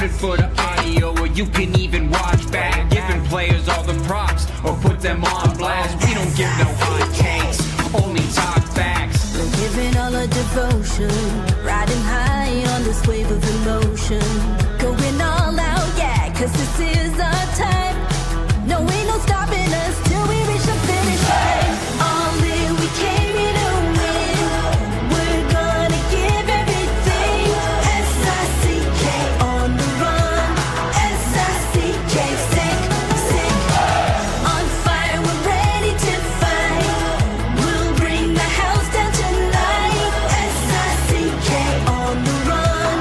it for the audio, or you can even watch back. Giving players all the props, or put them on blast. We don't give no hot takes, only talk facts. We're giving all our devotion, riding high on this wave of emotion. Going all out, yeah, cause this is our time. No, ain't no stopping us till we reach the finish line. All in, we came here to win. We're gonna give everything. S-I-C-K on the run. S-I-C-K, sick, sick. On fire, we're ready to fight. We'll bring the house down tonight. S-I-C-K on the run.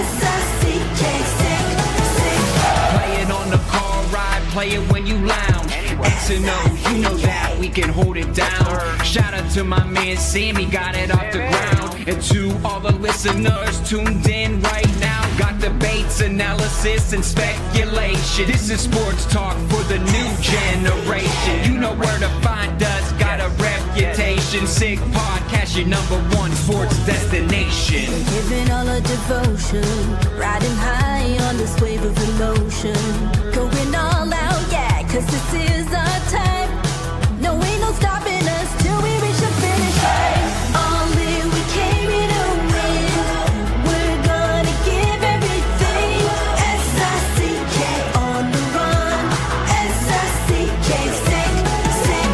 S-I-C-K, sick, sick. Play it on the car ride, play it when you lounge. X and O, you know that we can hold it down. Shout out to my man Sammy, got it off the ground. And to all the listeners tuned in right now, got debates, analysis, and speculation. This is sports talk for the new generation. You know where to find us, got a reputation. Sick podcast, your #1 sports destination. Giving all our devotion, riding high on this wave of emotion. Going all out, yeah, cause this is our time. No, ain't no stopping us till we reach the finish line. All in, we came here to win. We're gonna give everything. S-I-C-K on the run. S-I-C-K, sick, sick.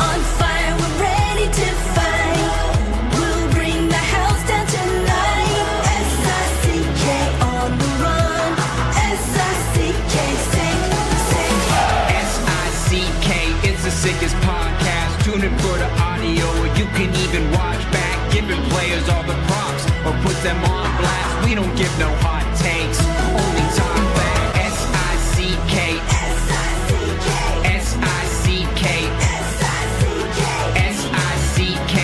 On fire, we're ready to fight. We'll bring the house down tonight. S-I-C-K on the run. S-I-C-K, sick, sick. S-I-C-K, it's the sickest podcast. Tune in for the audio, or you can even watch back. Giving players all the props, or put them on blast. We don't give no hot takes, only talk back. S-I-C-K, S-I-C-K, S-I-C-K, S-I-C-K, S-I-C-K,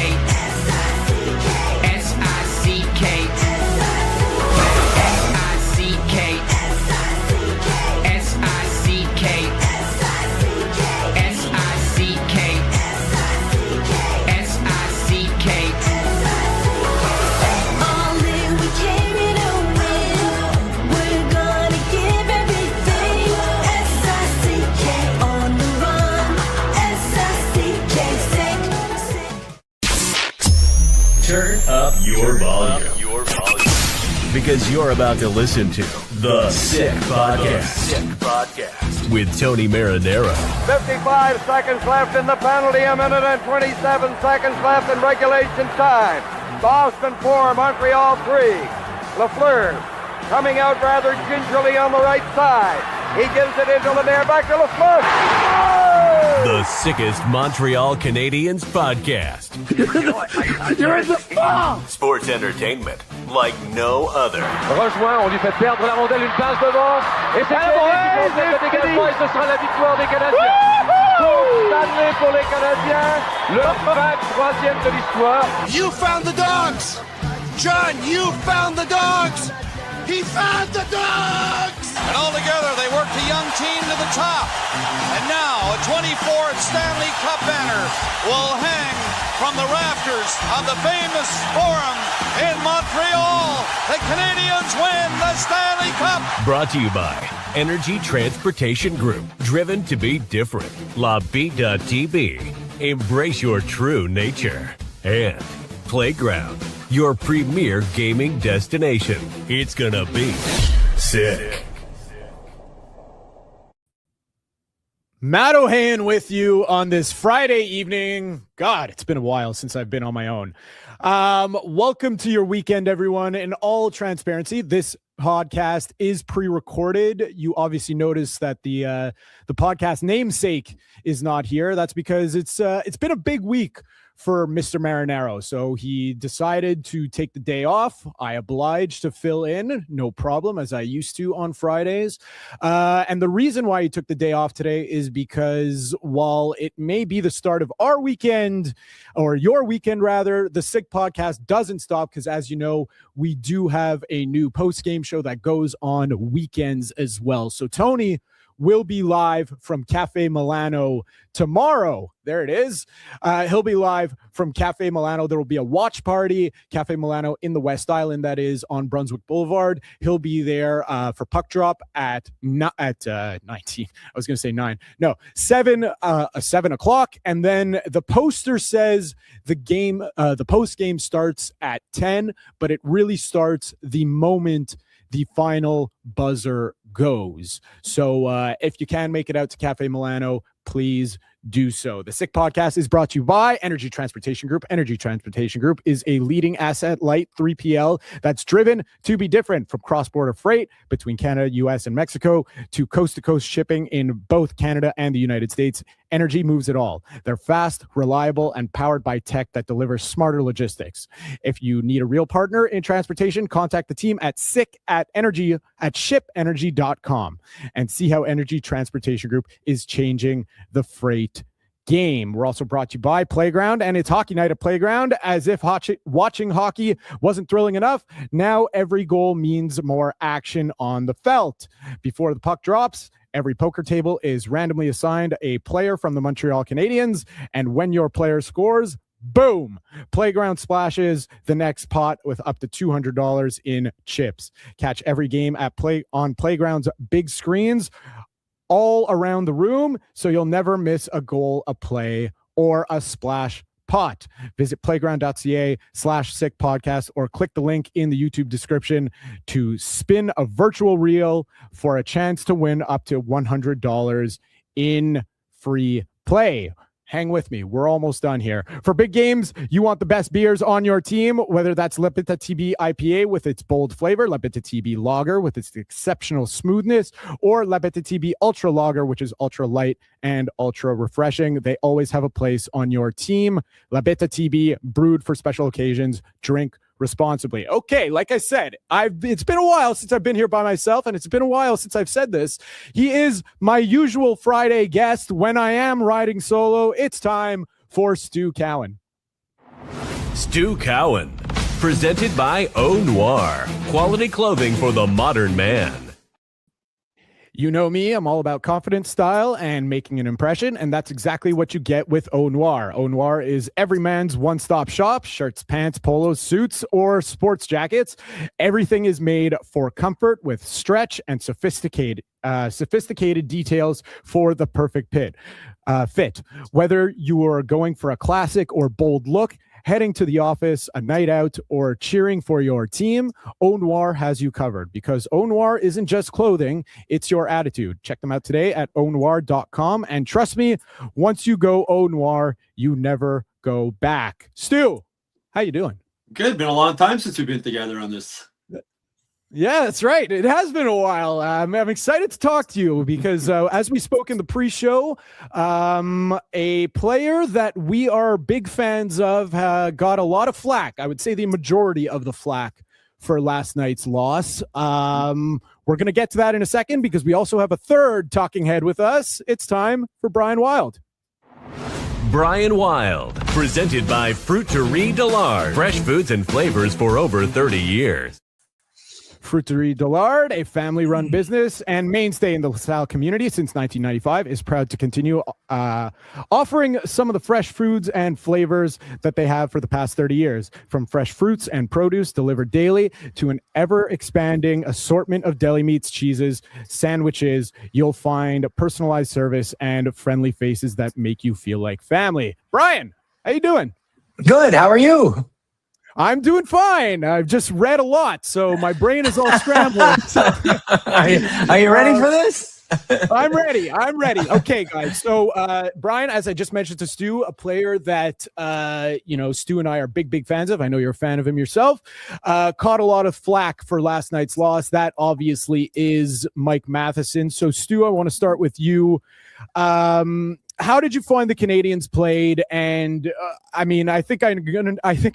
S-I-C-K, S-I-C-K, S-I-C-K, S-I-C-K, All in, we came here to win. We're gonna give everything. S-I-C-K on the run. S-I-C-K, sick, sick. Turn up your volume. Because you're about to listen to The Sick Podcast. With Tony Marinaro, 55 seconds left in the penalty, a minute and 27 seconds left in regulation time. Boston 4, Montreal 3. Lafleur coming out rather gingerly on the right side. He gives it into Lanier, back to Lafleur. Oh! the sickest Montreal Canadiens podcast. You're in the ball! Sports entertainment like no other. Rejoint, on lui fait perdre la rondelle, une passe devant. Et c'est le dégagement et ce sera la victoire des Canadiens. Coupe Stanley pour les Canadiens, le 23e de l'histoire. You found the dogs! John, you found the dogs! He found the dogs! And all together, they worked a young team to the top. And now, a 24th Stanley Cup banner will hang from the rafters of the famous Forum in Montreal. The Canadiens win the Stanley Cup! Brought to you by Energy Transportation Group. Driven to be different. La Vida Tibi. Embrace your true nature. And Playground, your premier gaming destination. It's gonna be sick. Matt Ohayon with you on this Friday evening. God, it's been a while since I've been on my own. Welcome to your weekend, everyone. In all transparency, this podcast is pre-recorded. You obviously noticed that the podcast namesake is not here. That's because it's been a big week for Mr. Marinaro. So he decided to take the day off. I obliged to fill in, no problem, as I used to on Fridays. And the reason why he took the day off today is because while it may be the start of our weekend, or your weekend rather, the Sick Podcast doesn't stop because, as you know, we do have a new post-game show that goes on weekends as well. So Tony will be live from Cafe Milano tomorrow. There it is. He'll be live from Cafe Milano. There will be a watch party. Cafe Milano in the West Island, that is on Brunswick Boulevard. He'll be there for puck drop at 19. I was going to say 9. No, 7 o'clock. And then the poster says the post game starts at 10, but it really starts the moment the final buzzer goes. So if you can make it out to Cafe Milano, please do so. The Sick Podcast is brought to you by Energy Transportation Group. Energy Transportation Group is a leading asset-light 3PL that's driven to be different, from cross-border freight between Canada, U.S., and Mexico to coast-to-coast shipping in both Canada and the United States. Energy moves it all. They're fast, reliable, and powered by tech that delivers smarter logistics. If you need a real partner in transportation, contact the team at shipenergy.com and see how Energy Transportation Group is changing the freight game. We're also brought to you by Playground, and it's hockey night at Playground. As if watching hockey wasn't thrilling enough, now every goal means more action on the felt. Before the puck drops, every poker table is randomly assigned a player from the Montreal Canadiens, and when your player scores, boom, Playground splashes the next pot with up to $200 in chips. Catch every game on Playground's big screens all around the room, so you'll never miss a goal, a play, or a splash pot. Visit playground.ca/sick podcast or click the link in the YouTube description to spin a virtual reel for a chance to win up to $100 in free play. Hang with me. We're almost done here. For big games, you want the best beers on your team, whether that's Bittt Tibi IPA with its bold flavor, Bittt Tibi Lager with its exceptional smoothness, or Bittt Tibi Ultra Lager, which is ultra light and ultra refreshing. They always have a place on your team. Bittt Tibi, brewed for special occasions. Drink responsibly. Okay, like I said, it's been a while since I've been here by myself, and it's been a while since I've said this. He is my usual Friday guest when I am riding solo. It's time for Stu Cowan. Stu Cowan, presented by Au Noir, quality clothing for the modern man. You know me, I'm all about confidence, style, and making an impression, and that's exactly what you get with Au Noir. Au Noir is every man's one-stop shop: shirts, pants, polos, suits, or sports jackets. Everything is made for comfort with stretch and sophisticated details for the perfect fit. Whether you are going for a classic or bold look, heading to the office, a night out, or cheering for your team, Au Noir has you covered, because Au Noir isn't just clothing, it's your attitude. Check them out today at aunoir.com, and trust me, once you go Au Noir, you never go back. Stu, how you doing? Good. Been a long time since we've been together on this. Yeah, that's right. It has been a while. I'm excited to talk to you because as we spoke in the pre-show, a player that we are big fans of got a lot of flack. I would say the majority of the flack for last night's loss. We're going to get to that in a second because we also have a third talking head with us. It's time for Brian Wilde. Brian Wilde, presented by Fruiterie Dollard, fresh foods and flavors for over 30 years. Fruiterie Dollard, a family-run business and mainstay in the Lasalle community since 1995, is proud to continue offering some of the fresh foods and flavors that they have for the past 30 years. From fresh fruits and produce delivered daily to an ever-expanding assortment of deli meats, cheeses, sandwiches, you'll find personalized service and friendly faces that make you feel like family. Brian, how you doing? Good. How are you? I'm doing fine. I've just read a lot, so my brain is all scrambled. Are you ready for this? I'm ready. Okay, guys. So, Brian, as I just mentioned to Stu, a player that, Stu and I are big fans of. I know you're a fan of him yourself. Caught a lot of flack for last night's loss. That obviously is Mike Matheson. So, Stu, I want to start with you. How did you find the Canadiens played? And I think I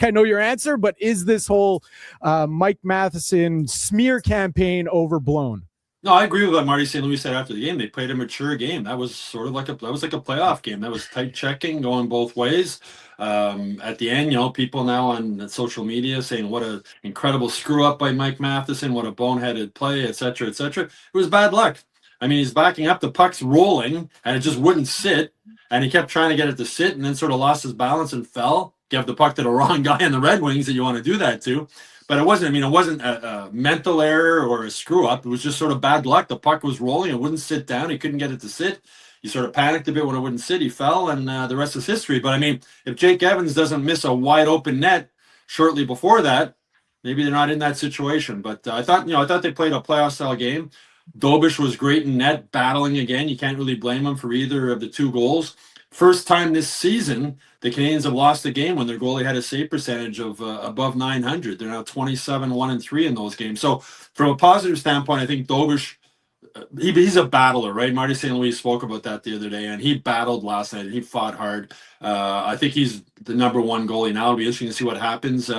know your answer, but is this whole Mike Matheson smear campaign overblown? No, I agree with what Marty St. Louis said after the game. They played a mature game. That was sort of like a playoff game. That was tight checking going both ways. At the end, people now on social media saying what an incredible screw up by Mike Matheson, what a boneheaded play, et cetera, et cetera. It was bad luck. I mean, he's backing up, the puck's rolling, and it just wouldn't sit. And he kept trying to get it to sit and then sort of lost his balance and fell. Give the puck to the wrong guy in the Red Wings that you want to do that to. But it wasn't a mental error or a screw up. It was just sort of bad luck. The puck was rolling. It wouldn't sit down. He couldn't get it to sit. He sort of panicked a bit when it wouldn't sit. He fell, and the rest is history. But I mean, if Jake Evans doesn't miss a wide open net shortly before that, maybe they're not in that situation. But I thought they played a playoff style game. Dobish was great in net, battling again. You can't really blame him for either of the two goals. First time this season, the Canadiens have lost a game when their goalie had a save percentage of above 900. They're now 27-1-3 in those games. So from a positive standpoint, I think Dobish, he's a battler, right? Marty St. Louis spoke about that the other day, and he battled last night. He fought hard. I think he's the number one goalie now. It'll be interesting to see what happens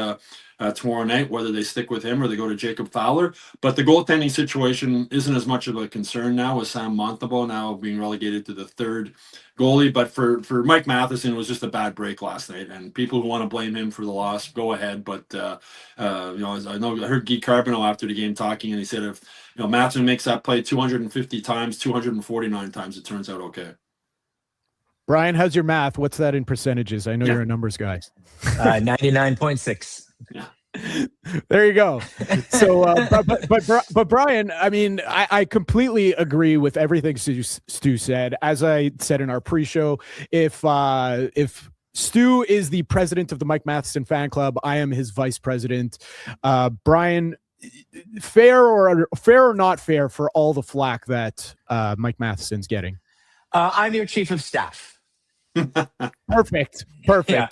tomorrow night, whether they stick with him or they go to Jacob Fowler. But the goaltending situation isn't as much of a concern now with Sam Montembeault now being relegated to the third goalie. But for Mike Matheson, it was just a bad break last night. And people who want to blame him for the loss, go ahead. But, I heard Guy Carbonneau after the game talking, and he said if Matheson makes that play 250 times, 249 times, it turns out okay. Brian, how's your math? What's that in percentages? I know you're a numbers guy. 99.6. Yeah. There you go. So, but Brian, I mean, I completely agree with everything Stu said. As I said in our pre-show, if Stu is the president of the Mike Matheson fan club, I am his vice president. Brian, fair or not fair for all the flack that Mike Matheson's getting? I'm your chief of staff. Perfect. Yeah.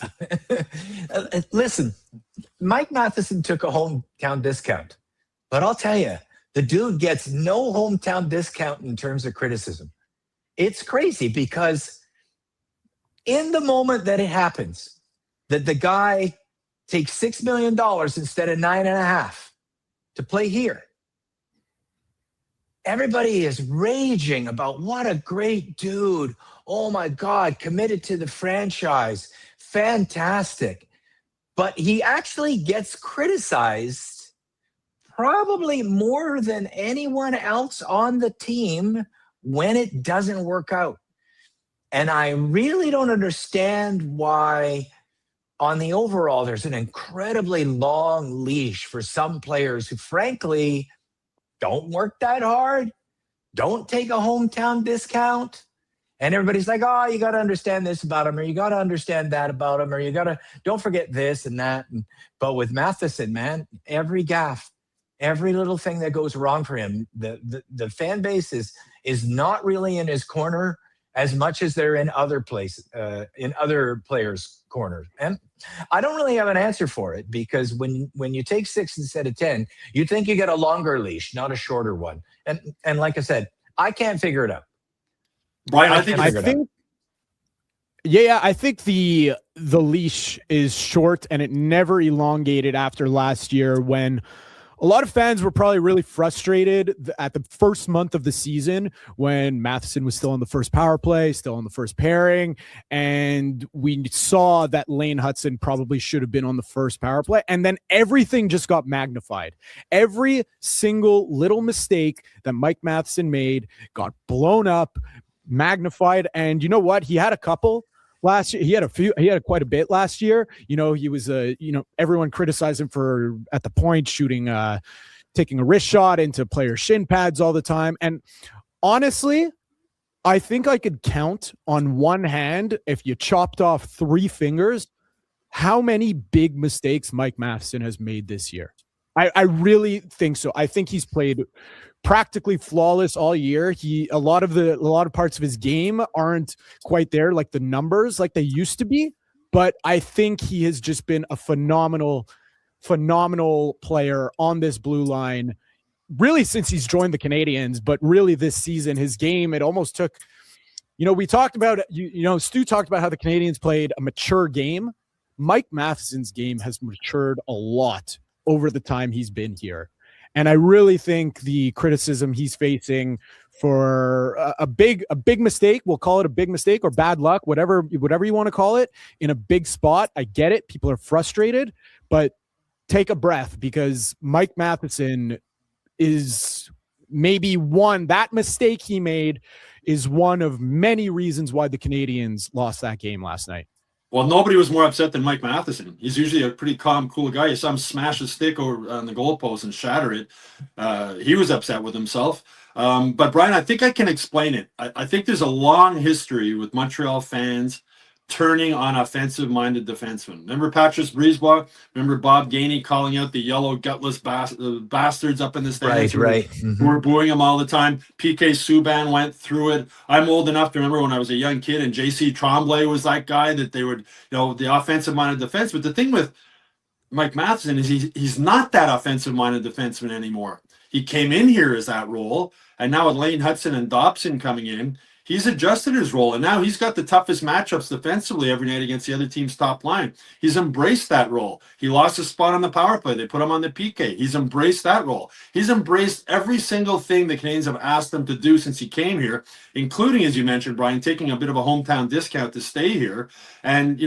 Listen, Mike Matheson took a hometown discount, but I'll tell you, the dude gets no hometown discount in terms of criticism. It's crazy because in the moment that it happens, that the guy takes $6 million instead of $9.5 million to play here, everybody is raging about what a great dude. Oh my God, committed to the franchise. Fantastic. But he actually gets criticized probably more than anyone else on the team when it doesn't work out. And I really don't understand why on the overall, there's an incredibly long leash for some players who frankly don't work that hard, don't take a hometown discount. And everybody's like, oh, you got to understand this about him, or you got to understand that about him, or you got to, don't forget this and that. But with Matheson, man, every gaffe, every little thing that goes wrong for him, the fan base is not really in his corner as much as they're in other places, in other players' corners. And I don't really have an answer for it, because when you take 6 instead of 10, you think you get a longer leash, not a shorter one. And like I said, I can't figure it out. Brian, I think the leash is short, and it never elongated after last year, when a lot of fans were probably really frustrated at the first month of the season when Matheson was still on the first power play, still on the first pairing. And we saw that Lane Hudson probably should have been on the first power play. And then everything just got magnified. Every single little mistake that Mike Matheson made got blown up, magnified. And you know what? He had a couple last year. He had quite a bit last year. He was everyone criticized him for at the point shooting, taking a wrist shot into player shin pads all the time. And honestly, I think I could count on one hand, if you chopped off 3 fingers, how many big mistakes Mike Matheson has made this year. I really think so. I think he's played practically flawless all year. A lot of parts of his game aren't quite there, like the numbers like they used to be, but I think he has just been a phenomenal player on this blue line, really since he's joined the Canadiens. But really this season, his game, it almost took, we talked about, Stu talked about how the Canadiens played a mature game. Mike Matheson's game has matured a lot over the time he's been here. And I really think the criticism he's facing for a big mistake, we'll call it a big mistake or bad luck, whatever you want to call it, in a big spot. I get it. People are frustrated, but take a breath, because Mike Matheson is maybe that mistake he made is one of many reasons why the Canadiens lost that game last night. Well, nobody was more upset than Mike Matheson. He's usually a pretty calm, cool guy. You saw him smash a stick over on the goalpost and shatter it. He was upset with himself. But Brian, I think I can explain it. I think there's a long history with Montreal fans turning on offensive-minded defensemen. Remember Patrice Brisebois? Remember Bob Gainey calling out the yellow gutless bastards up in the stands who were booing him all the time? PK Subban went through it. I'm old enough to remember when I was a young kid and JC Tremblay was that guy that they would, the offensive-minded defense. But the thing with Mike Matheson is he's not that offensive-minded defenseman anymore. He came in here as that role, and now with Lane Hudson and Dobson coming in, he's adjusted his role, and now he's got the toughest matchups defensively every night against the other team's top line. He's embraced that role. He lost his spot on the power play. They put him on the PK. He's embraced that role. He's embraced every single thing the Canadiens have asked him to do since he came here, including, as you mentioned, Brian, taking a bit of a hometown discount to stay here. And,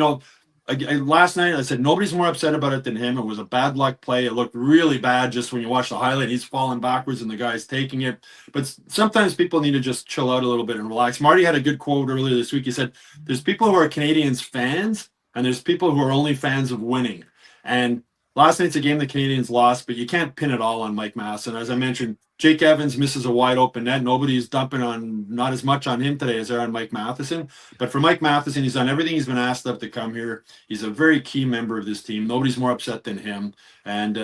last night I said nobody's more upset about it than him. It was a bad luck play. It looked really bad just when you watch the highlight. He's falling backwards and the guy's taking it. But sometimes people need to just chill out a little bit and relax. Marty had a good quote earlier this week. He said, there's people who are Canadiens fans and there's people who are only fans of winning. And last night's a game the Canadiens lost, but you can't pin it all on Mike Matheson. As I mentioned, Jake Evans misses a wide open net. Nobody's dumping not as much on him today as they're on Mike Matheson. But for Mike Matheson, he's done everything he's been asked of to come here. He's a very key member of this team. Nobody's more upset than him. And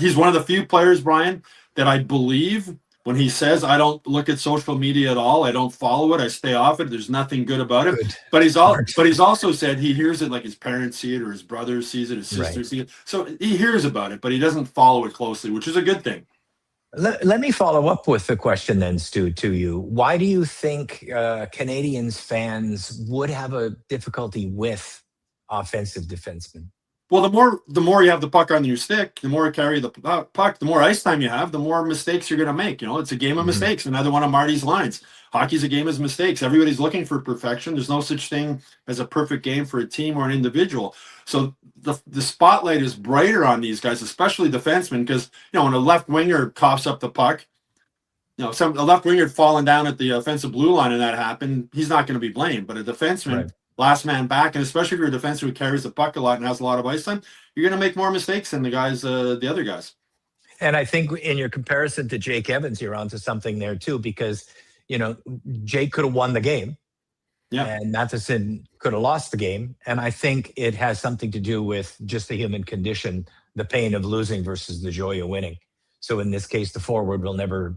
he's one of the few players, Brian, that I believe when he says, I don't look at social media at all. I don't follow it. I stay off it. There's nothing good about it. Good. But he's also said he hears it like his parents see it or his brother sees it, his sister sees it. So he hears about it, but he doesn't follow it closely, which is a good thing. Let me follow up with the question then, Stu, to you. Why do you think Canadiens fans would have a difficulty with offensive defensemen? Well, the more you have the puck on your stick, the more you carry the puck, the more ice time you have, the more mistakes you're going to make. It's a game of mistakes. Another one of Marty's lines. Hockey's a game of mistakes. Everybody's looking for perfection. There's no such thing as a perfect game for a team or an individual. So the spotlight is brighter on these guys, especially defensemen, because when a left winger coughs up the puck, a left winger had fallen down at the offensive blue line and that happened, he's not going to be blamed. But a defenseman, last man back, and especially if you're a defenseman who carries the puck a lot and has a lot of ice time, you're going to make more mistakes than the other guys. And I think in your comparison to Jake Evans, you're onto something there too, because Jake could have won the game. Yeah. And Matheson could have lost the game. And I think it has something to do with just the human condition, the pain of losing versus the joy of winning. So in this case, the forward will never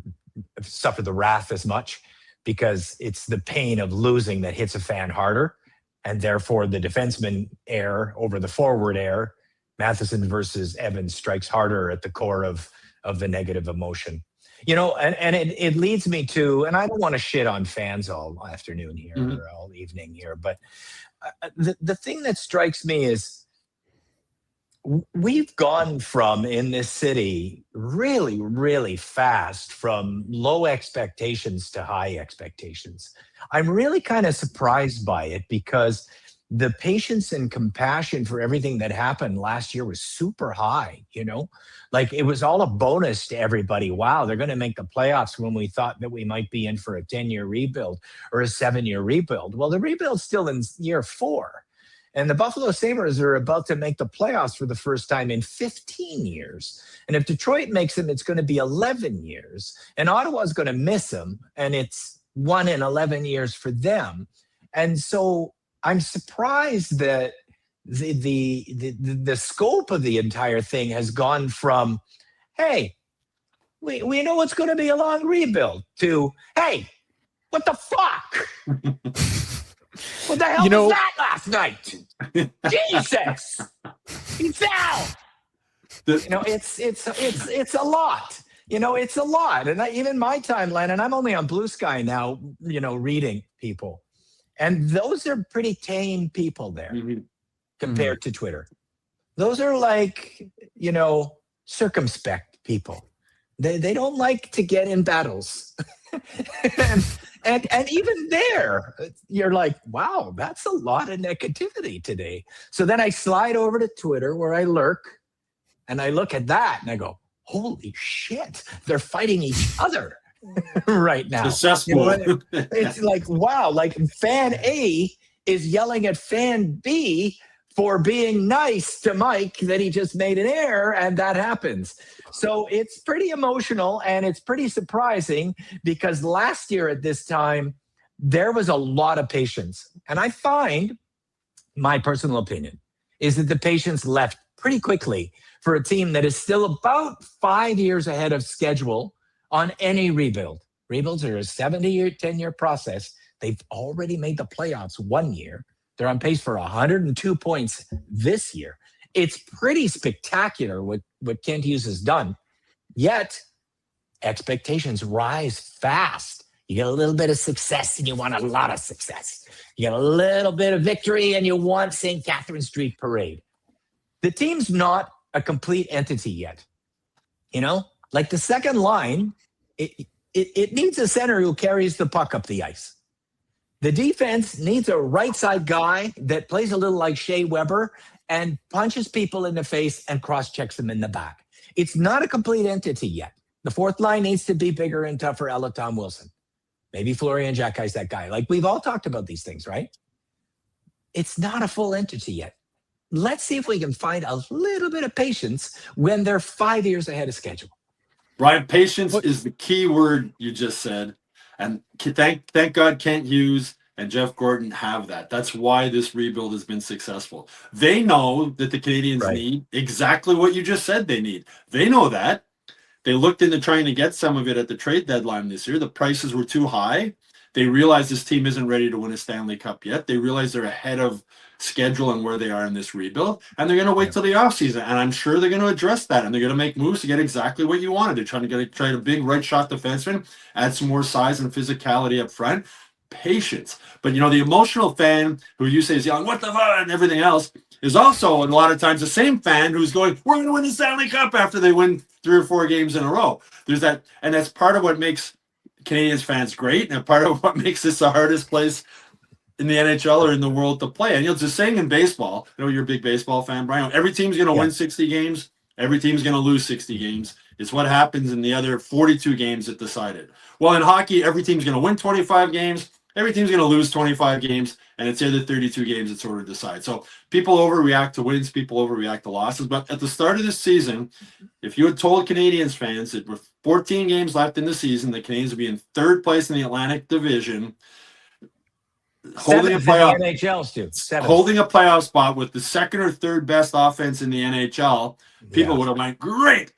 suffer the wrath as much because it's the pain of losing that hits a fan harder. And therefore the defenseman error over the forward error, Matheson versus Evans, strikes harder at the core of the negative emotion. And it leads me to, and I don't want to shit on fans all afternoon here or all evening here, but the thing that strikes me is we've gone from, in this city, really, really fast from low expectations to high expectations. I'm really kind of surprised by it because the patience and compassion for everything that happened last year was super high, Like it was all a bonus to everybody. Wow, they're going to make the playoffs when we thought that we might be in for a 10-year rebuild or a 7-year rebuild. Well, the rebuild's still in year 4. And the Buffalo Sabres are about to make the playoffs for the first time in 15 years. And if Detroit makes them, it's going to be 11 years. And Ottawa's going to miss them. And it's 1 in 11 years for them. And so I'm surprised that the scope of the entire thing has gone from, hey, we know it's going to be a long rebuild, to, hey, what the fuck? What the hell was that last night? Jesus, he fell. It's a lot. It's a lot. And even my timeline, and I'm only on Blue Sky now, reading people. And those are pretty tame people there compared to Twitter. Those are like, circumspect people. They don't like to get in battles. and even there, you're like, wow, that's a lot of negativity today. So then I slide over to Twitter where I lurk and I look at that and I go, holy shit, they're fighting each other. right now. Successful. It's like, wow, like fan A is yelling at fan B for being nice to Mike that he just made an error, and that happens. So it's pretty emotional, and it's pretty surprising because last year at this time, there was a lot of patience. And I find, my personal opinion, is that the patience left pretty quickly for a team that is still about 5 years ahead of schedule on any rebuild. Rebuilds are a 70-year, 10-year process. They've already made the playoffs 1 year. They're on pace for 102 points this year. It's pretty spectacular what Kent Hughes has done. Yet, expectations rise fast. You get a little bit of success and you want a lot of success. You get a little bit of victory and you want St. Catherine Street Parade. The team's not a complete entity yet. Like the second line, it needs a center who carries the puck up the ice. The defense needs a right side guy that plays a little like Shea Weber and punches people in the face and cross-checks them in the back. It's not a complete entity yet. The fourth line needs to be bigger and tougher, a la Tom Wilson. Maybe Florian Jacquet's that guy. Like, we've all talked about these things, right? It's not a full entity yet. Let's see if we can find a little bit of patience when they're 5 years ahead of schedule. Brian, patience is the key word you just said. And thank God Kent Hughes and Jeff Gordon have that. That's why this rebuild has been successful. They know that the Canadiens need exactly what you just said they need. They know that. They looked into trying to get some of it at the trade deadline this year. The prices were too high. They realize this team isn't ready to win a Stanley Cup yet. They realize they're ahead of schedule and where they are in this rebuild. And they're going to wait till the offseason. And I'm sure they're going to address that. And they're going to make moves to get exactly what you wanted. They're trying to try a big right shot defenseman, add some more size and physicality up front. Patience. But, the emotional fan who you say is yelling, what the fuck, and everything else, is also a lot of times the same fan who's going, we're going to win the Stanley Cup after they win 3 or 4 games in a row. There's that. And that's part of what makes Canadiens fans great, and part of what makes this the hardest place in the NHL or in the world to play. And it's the same in baseball. You're a big baseball fan, Brian. Every team's going to win 60 games. Every team's going to lose 60 games. It's what happens in the other 42 games that decide it. Well, in hockey, every team's going to win 25 games. Every team's going to lose 25 games, and it's the other 32 games that sort of decide. So people overreact to wins, people overreact to losses. But at the start of this season, if you had told Canadiens fans that with 14 games left in the season, the Canadiens would be in third place in the Atlantic Division, holding a playoff spot with the second or third best offense in the NHL, people would have went, great.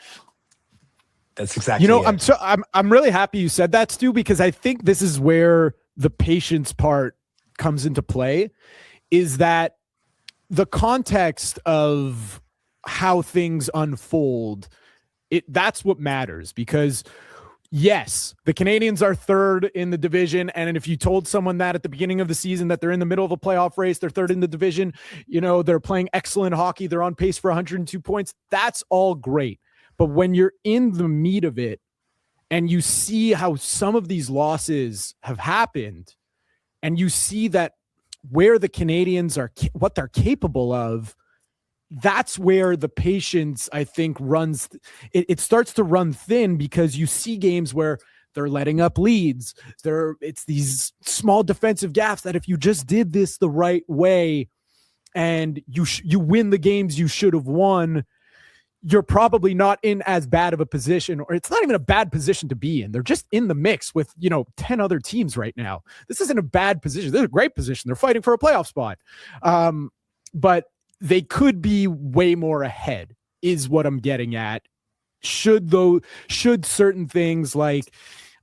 That's exactly it. I'm really happy you said that, Stu, because I think this is where the patience part comes into play, is that the context of how things unfold, that's what matters. Because yes, the Canadiens are third in the division. And if you told someone that at the beginning of the season that they're in the middle of a playoff race, they're third in the division, they're playing excellent hockey, they're on pace for 102 points, that's all great. But when you're in the meat of it, and you see how some of these losses have happened, and you see that where the Canadiens are, what they're capable of, that's where the patience, I think, runs. It starts to run thin, because you see games where they're letting up leads. It's these small defensive gaffes that if you just did this the right way and you win the games you should have won, you're probably not in as bad of a position, or it's not even a bad position to be in. They're just in the mix with, 10 other teams right now. This isn't a bad position. This is a great position. They're fighting for a playoff spot. But they could be way more ahead is what I'm getting at. Should certain things, like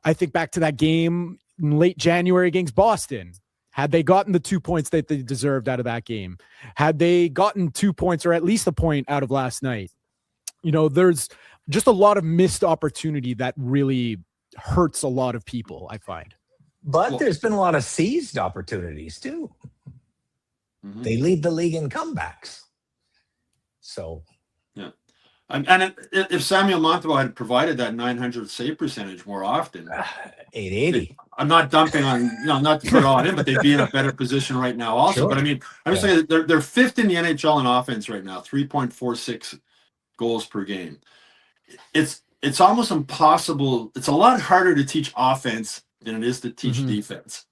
I think back to that game in late January against Boston, had they gotten the 2 points that they deserved out of that game, had they gotten 2 points or at least a point out of last night, there's just a lot of missed opportunity that really hurts a lot of people, I find. But there's been a lot of seized opportunities too. Mm-hmm. They lead the league in comebacks. So, yeah. And if Samuel Montembeault had provided that 900 save percentage more often, 880. I'm not dumping on, not to put all in, but they'd be in a better position right now also. Sure. But I mean, I'm just saying they're fifth in the NHL in offense right now, 3.46 goals per game. It's it's almost impossible. It's a lot harder to teach offense than it is to teach defense.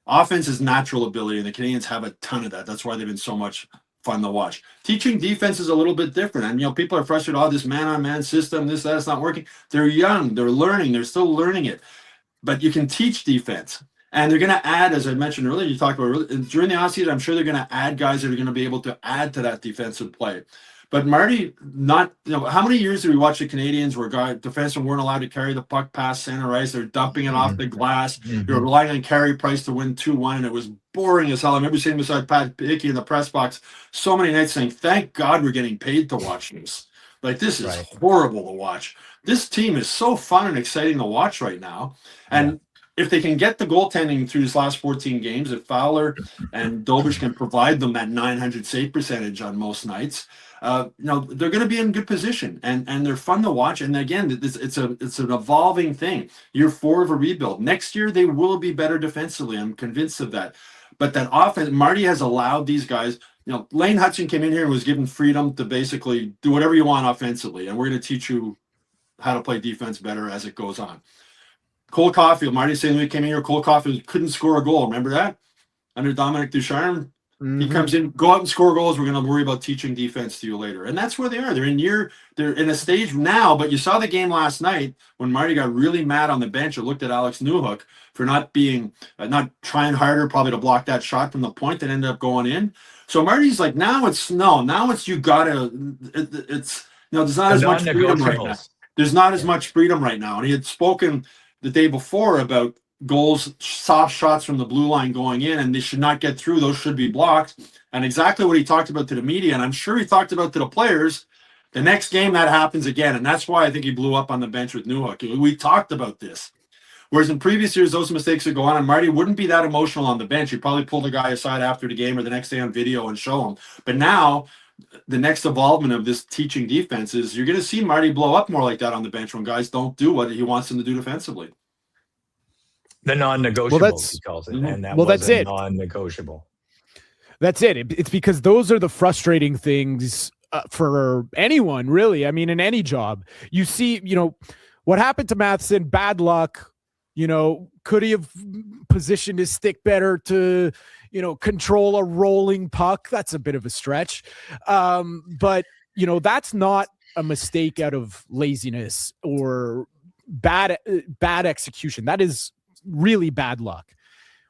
Offense is natural ability, and the Canadiens have a ton of that. That's why they've been so much fun to watch. Teaching defense is a little bit different. And, people are frustrated, this man-on-man system, that's not working. They're young. They're learning. They're still learning it. But you can teach defense. And they're going to add, as I mentioned earlier, you talked about during the offseason, I'm sure they're going to add guys that are going to be able to add to that defensive play. But Marty, how many years did we watch the Canadiens where defensemen weren't allowed to carry the puck past center ice? They're dumping it off the glass. You're relying on Carey Price to win 2-1, and it was boring as hell. I remember sitting beside Pat Hickey in the press box so many nights saying, thank God we're getting paid to watch this. Like, this is horrible to watch. This team is so fun and exciting to watch right now. And if they can get the goaltending through these last 14 games, if Fowler and Dobich can provide them that 900 save percentage on most nights, they're going to be in good position, and they're fun to watch. And again, it's an evolving thing. Year 4 of a rebuild. Next year, they will be better defensively. I'm convinced of that. But that offense, Marty has allowed these guys. Lane Hutson came in here and was given freedom to basically do whatever you want offensively, and we're going to teach you how to play defense better as it goes on. Cole Caulfield, Marty St. Louis came in here. Cole Caulfield couldn't score a goal. Remember that? Under Dominic Ducharme? He comes in, go out and score goals. We're going to worry about teaching defense to you later. And that's where they are. They're in a stage now, but you saw the game last night when Marty got really mad on the bench and looked at Alex Newhook for not trying harder probably to block that shot from the point that ended up going in. So Marty's like, there's not as much freedom right now. There's not as much freedom right now. And he had spoken the day before about goals, soft shots from the blue line going in, and they should not get through. Those should be blocked. And exactly what he talked about to the media, and I'm sure he talked about to the players. The next game that happens again, and that's why I think he blew up on the bench with Newhook. We talked about this. Whereas in previous years, those mistakes would go on, and Marty wouldn't be that emotional on the bench. He'd probably pull the guy aside after the game or the next day on video and show him. But now, the next evolvement of this teaching defense is you're going to see Marty blow up more like that on the bench when guys don't do what he wants them to do defensively. The non-negotiables, he calls it. And that's it. Non-negotiable. That's it. It's because those are the frustrating things for anyone, really. I mean, in any job. You see, what happened to Matheson, bad luck. Could he have positioned his stick better to, control a rolling puck? That's a bit of a stretch. But, that's not a mistake out of laziness or bad execution. That is really bad luck.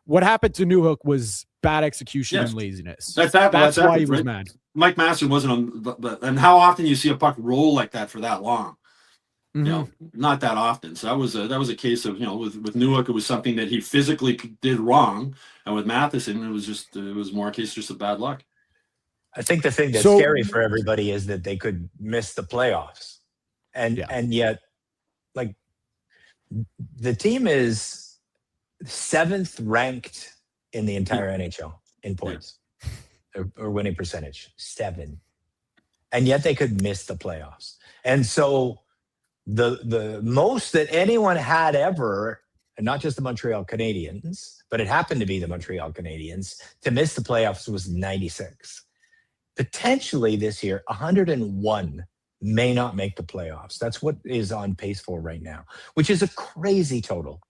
What happened to Newhook was bad execution and laziness. That's why he was mad. Mike Matheson wasn't on, and how often you see a puck roll like that for that long? Not that often. So that was a case of with Newhook, it was something that he physically did wrong, and with Matheson, it was more a case just of bad luck. I think the thing that's scary for everybody is that they could miss the playoffs, and yet, like, the team is 7th ranked in the entire NHL in points or winning percentage, 7, and yet they could miss the playoffs. And so the most that anyone had ever, and not just the Montreal Canadiens, but it happened to be the Montreal Canadiens, to miss the playoffs was 96. Potentially this year, 101 may not make the playoffs. That's what is on pace for right now, which is a crazy total.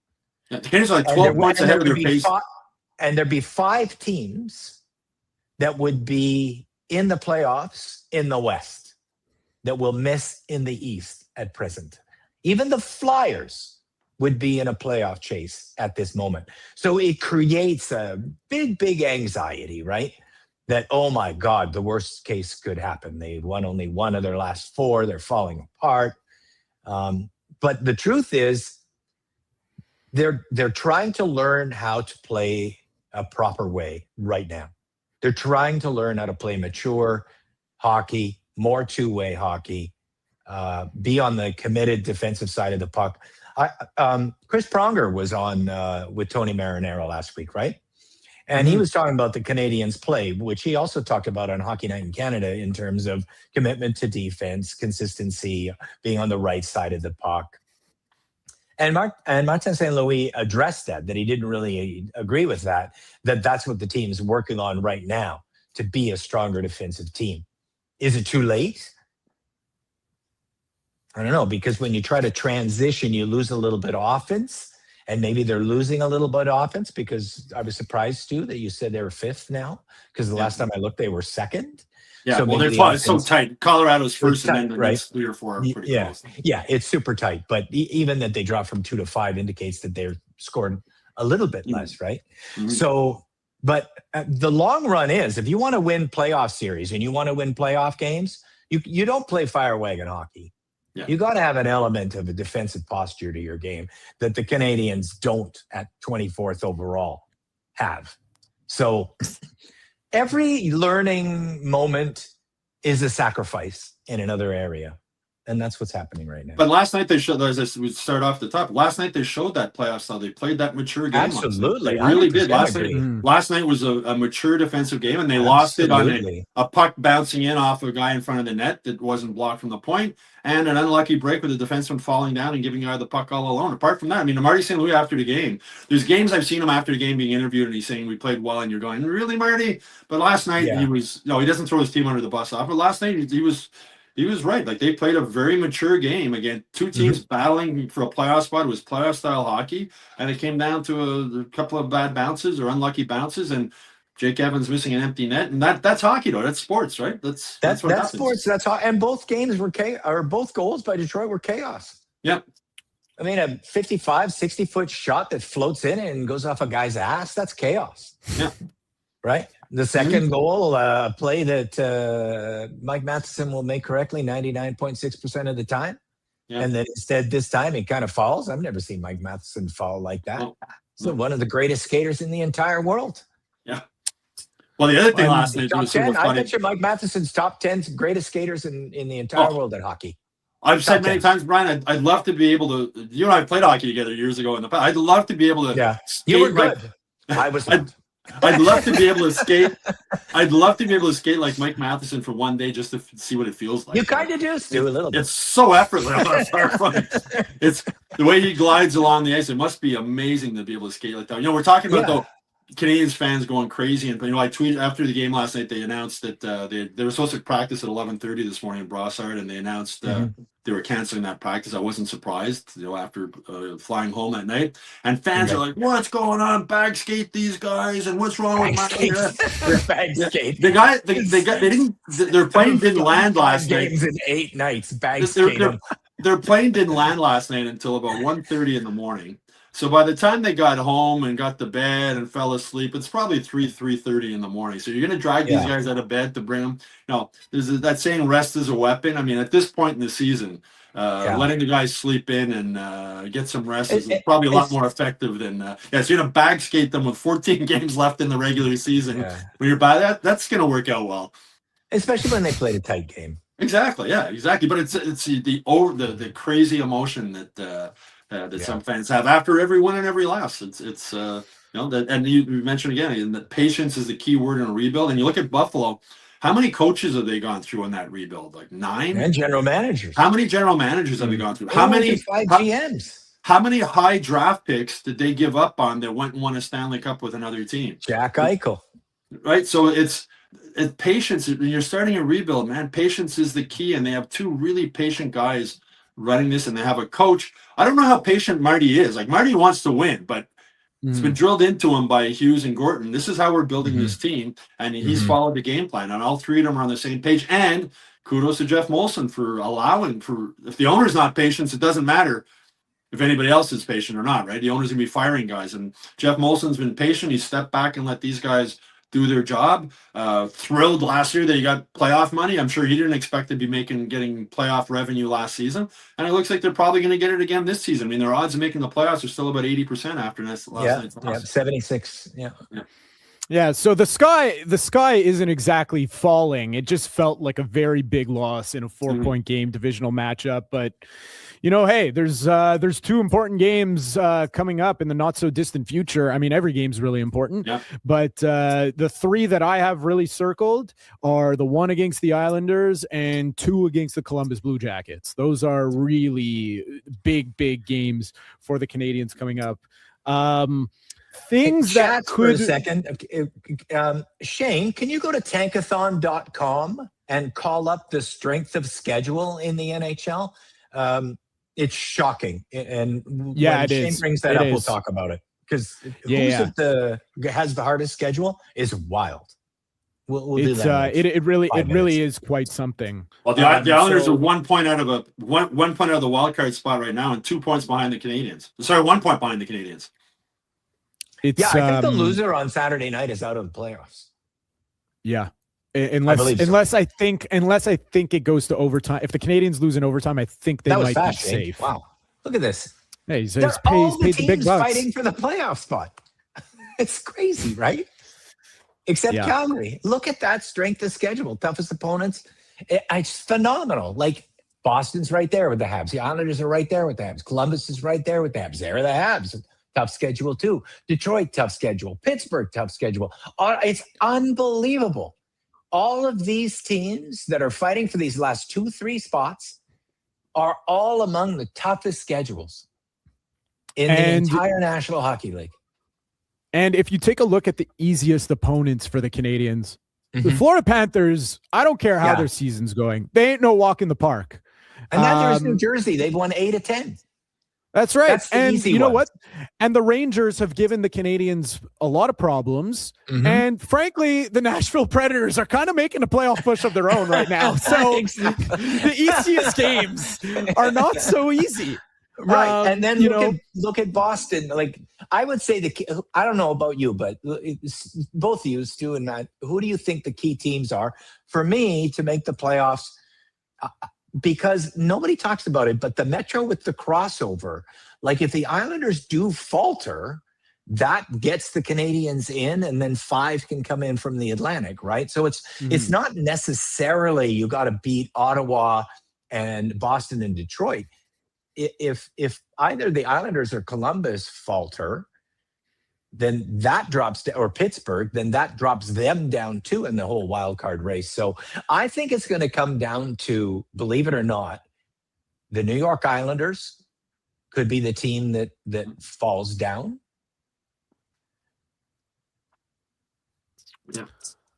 The Canadiens are like 12 points ahead of their pace. And there'd be 5 teams that would be in the playoffs in the West that will miss in the East at present. Even the Flyers would be in a playoff chase at this moment. So it creates a big anxiety, right? That, oh my God, the worst case could happen. They won only 1 of their last 4. They're falling apart. But the truth is, they're trying to learn how to play a proper way right now. They're trying to learn how to play mature hockey, more two-way hockey, be on the committed defensive side of the puck. Chris Pronger was on with Tony Marinaro last week, right? And he was talking about the Canadiens' play, which he also talked about on Hockey Night in Canada in terms of commitment to defense, consistency, being on the right side of the puck. And Martin St. Louis addressed that he didn't really agree with that's what the team's working on right now, to be a stronger defensive team. Is it too late? I don't know, because when you try to transition, you lose a little bit of offense, and maybe they're losing a little bit of offense, because I was surprised, Stu, that you said they were fifth now, because the last time I looked, they were second. Yeah, So well, maybe it's so tight. Colorado's first, tight, and then the right? next 3 or 4 are pretty close. Yeah, it's super tight. But even that they dropped from 2 to 5 indicates that they're scored a little bit less, right? Mm-hmm. So, but the long run is, if you want to win playoff series and you want to win playoff games, you don't play fire wagon hockey. Yeah. You got to have an element of a defensive posture to your game that the Canadiens don't at 24th overall have. So every learning moment is a sacrifice in another area. And that's what's happening right now. But last night they showed, as I would start off the top, last night they showed that playoff style. They played that mature game. Absolutely. They really did. 100% Last night was a mature defensive game, and they lost it on a puck bouncing in off a guy in front of the net that wasn't blocked from the point, and an unlucky break with a defenseman falling down and giving the guy the puck all alone. Apart from that, I mean, Marty St. Louis after the game, there's games I've seen him after the game being interviewed, and he's saying we played well, and you're going, really, Marty? But last night he was, he doesn't throw his team under the bus off, but last night he was right. Like, they played a very mature game. Again, two teams battling for a playoff spot. It was playoff style hockey, and it came down to a couple of bad bounces or unlucky bounces, and Jake Evans missing an empty net. And that's hockey, though. That's sports, right? That's sports. That's how. And both games were both goals by Detroit were chaos. Yep. I mean, a 55, 60-foot shot that floats in and goes off a guy's ass, that's chaos. Yeah. Right? The second goal, a play that Mike Matheson will make correctly 99.6% of the time. Yeah. And then instead this time he kind of falls. I've never seen Mike Matheson fall like that. So one of the greatest skaters in the entire world. Yeah. Well, the other thing last night was super funny. I bet you Mike Matheson's top 10 greatest skaters in the entire world at hockey. I've said many times, Brian, I'd love to be able to. You and I played hockey together years ago in the past. I'd love to be able to. Yeah, you were good. I was. I'd love to be able to skate. I'd love to be able to skate like Mike Matheson for one day just to see what it feels like. You kind of do a little bit. It's so effortless. It's the way he glides along the ice. It must be amazing to be able to skate like that. You know, we're talking about though Canadiens fans going crazy, and I tweeted after the game last night. They announced that they were supposed to practice at 11:30 this morning in Brossard, and they announced they were canceling that practice. I wasn't surprised, after flying home that night. And fans are like, "What's going on? Bag skate these guys, and what's wrong with my bag skate?" Their plane didn't land last night. Games in 8 nights. Bag skate. Their plane didn't land last night until about 1:30 in the morning. So by the time they got home and got to bed and fell asleep, it's probably 3:30 in the morning. So you're going to drag these guys out of bed to bring them. There's that saying, rest is a weapon. I mean, at this point in the season, letting the guys sleep in and get some rest is probably a lot more effective than so you're going to bag skate them with 14 games left in the regular season. When you're by that's going to work out well. Especially when they played a tight game. Exactly. Yeah, exactly. But it's the crazy emotion that some fans have after every win and every loss. It's and you mentioned again that patience is the key word in a rebuild. And you look at Buffalo, how many coaches have they gone through in that rebuild? Like 9? And general managers. How many general managers have they gone through? How many 5 GMs? How many high draft picks did they give up on that went and won a Stanley Cup with another team? Jack Eichel. Right. So it's patience. When you're starting a rebuild, man, patience is the key. And they have 2 really patient guys running this, and they have a coach. I don't know how patient Marty is. Like, Marty wants to win, but it's been drilled into him by Hughes and Gorton. This is how we're building this team, and he's followed the game plan, and all 3 of them are on the same page. And kudos to Jeff Molson for allowing if the owner's not patient, it doesn't matter if anybody else is patient or not, right? The owner's gonna be firing guys, and Jeff Molson's been patient. He stepped back and let these guys do their job. Thrilled last year that he got playoff money. I'm sure he didn't expect to be getting playoff revenue last season, and it looks like they're probably going to get it again this season. I mean, their odds of making the playoffs are still about 80% after last night's loss. 76. Yeah, so the sky isn't exactly falling. It just felt like a very big loss in a 4-point game divisional matchup. But hey, there's 2 important games coming up in the not so distant future. I mean, every game's really important, but the 3 that I have really circled are the 1 against the Islanders and 2 against the Columbus Blue Jackets. Those are really big games for the Canadiens coming up. Things that could... For a second. Shane, can you go to tankathon.com and call up the strength of schedule in the NHL? It's shocking. And Yeah, when it Shane is. brings that It up, we'll is. talk about it. Because Yeah. has the hardest schedule is Wild. We'll do It's that. it really 5 really is quite something. Well, the Islanders so- are 1 point out of one point out of the wild card spot right now, and 2 points behind the Canadiens. Sorry, 1 point behind the Canadiens. It's Yeah, I think the loser on Saturday night is out of the playoffs. Yeah. believe so. Unless I think it goes to overtime. If the Canadians lose in overtime, I think they That was might fast, be Shane. safe. Wow. Look at this. Hey, he's They're paid, all he's the paid the big teams bucks. fighting for the playoff spot. It's crazy, right? Except Yeah. Calgary. Look at that strength of schedule. Toughest opponents. It's phenomenal. Like Boston's right there with the Habs. The Islanders are right there with the Habs. Columbus is right there with the Habs. They're the Habs. Tough schedule too. Detroit, tough schedule. Pittsburgh, tough schedule. It's unbelievable. All of these teams that are fighting for these last 2-3 spots are all among the toughest schedules in the entire National Hockey League. And if you take a look at the easiest opponents for the Canadians, the Florida Panthers, I don't care how their season's going. They ain't no walk in the park. And then there's New Jersey. They've won 8 of 10. That's right. That's the and easy you know ones. what? And the Rangers have given the Canadians a lot of problems. And frankly, the Nashville Predators are kind of making a playoff push of their own right now. So the easiest games are not so easy. Right. And then you look at Boston. Like I would say I don't know about you, but both of you, Stu and Matt, who do you think the key teams are for me to make the playoffs? Because nobody talks about it, but the Metro with the crossover, like if the Islanders do falter, that gets the Canadians in, and then 5 can come in from the Atlantic, right? So it's not necessarily you got to beat Ottawa and Boston and Detroit. If either the Islanders or Columbus falter, then that drops to, or Pittsburgh, then that drops them down too in the whole wild card race. So I think it's going to come down to, believe it or not, the New York Islanders could be the team that falls down. Yeah.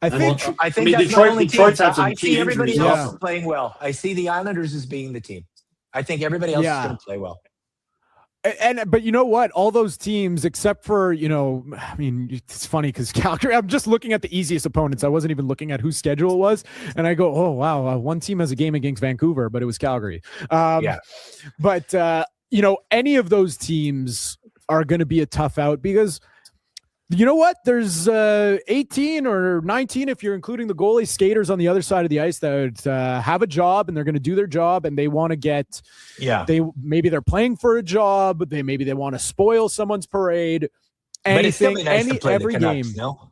I think that's Detroit's my only team. had some I key see everybody injuries else also. playing well. I see the Islanders as being the team. I think everybody else is going to play well. But you know what? All those teams, except for, I mean, it's funny because Calgary, I'm just looking at the easiest opponents. I wasn't even looking at whose schedule it was. And I go, oh, wow, one team has a game against Vancouver, but it was Calgary. But, any of those teams are going to be a tough out because you know what? There's 18 or 19, if you're including the goalie, skaters on the other side of the ice that have a job and they're going to do their job and they want to get. Yeah. Maybe they're playing for a job. Maybe they want to spoil someone's parade. But it's still nice to play every the Canucks, game. No.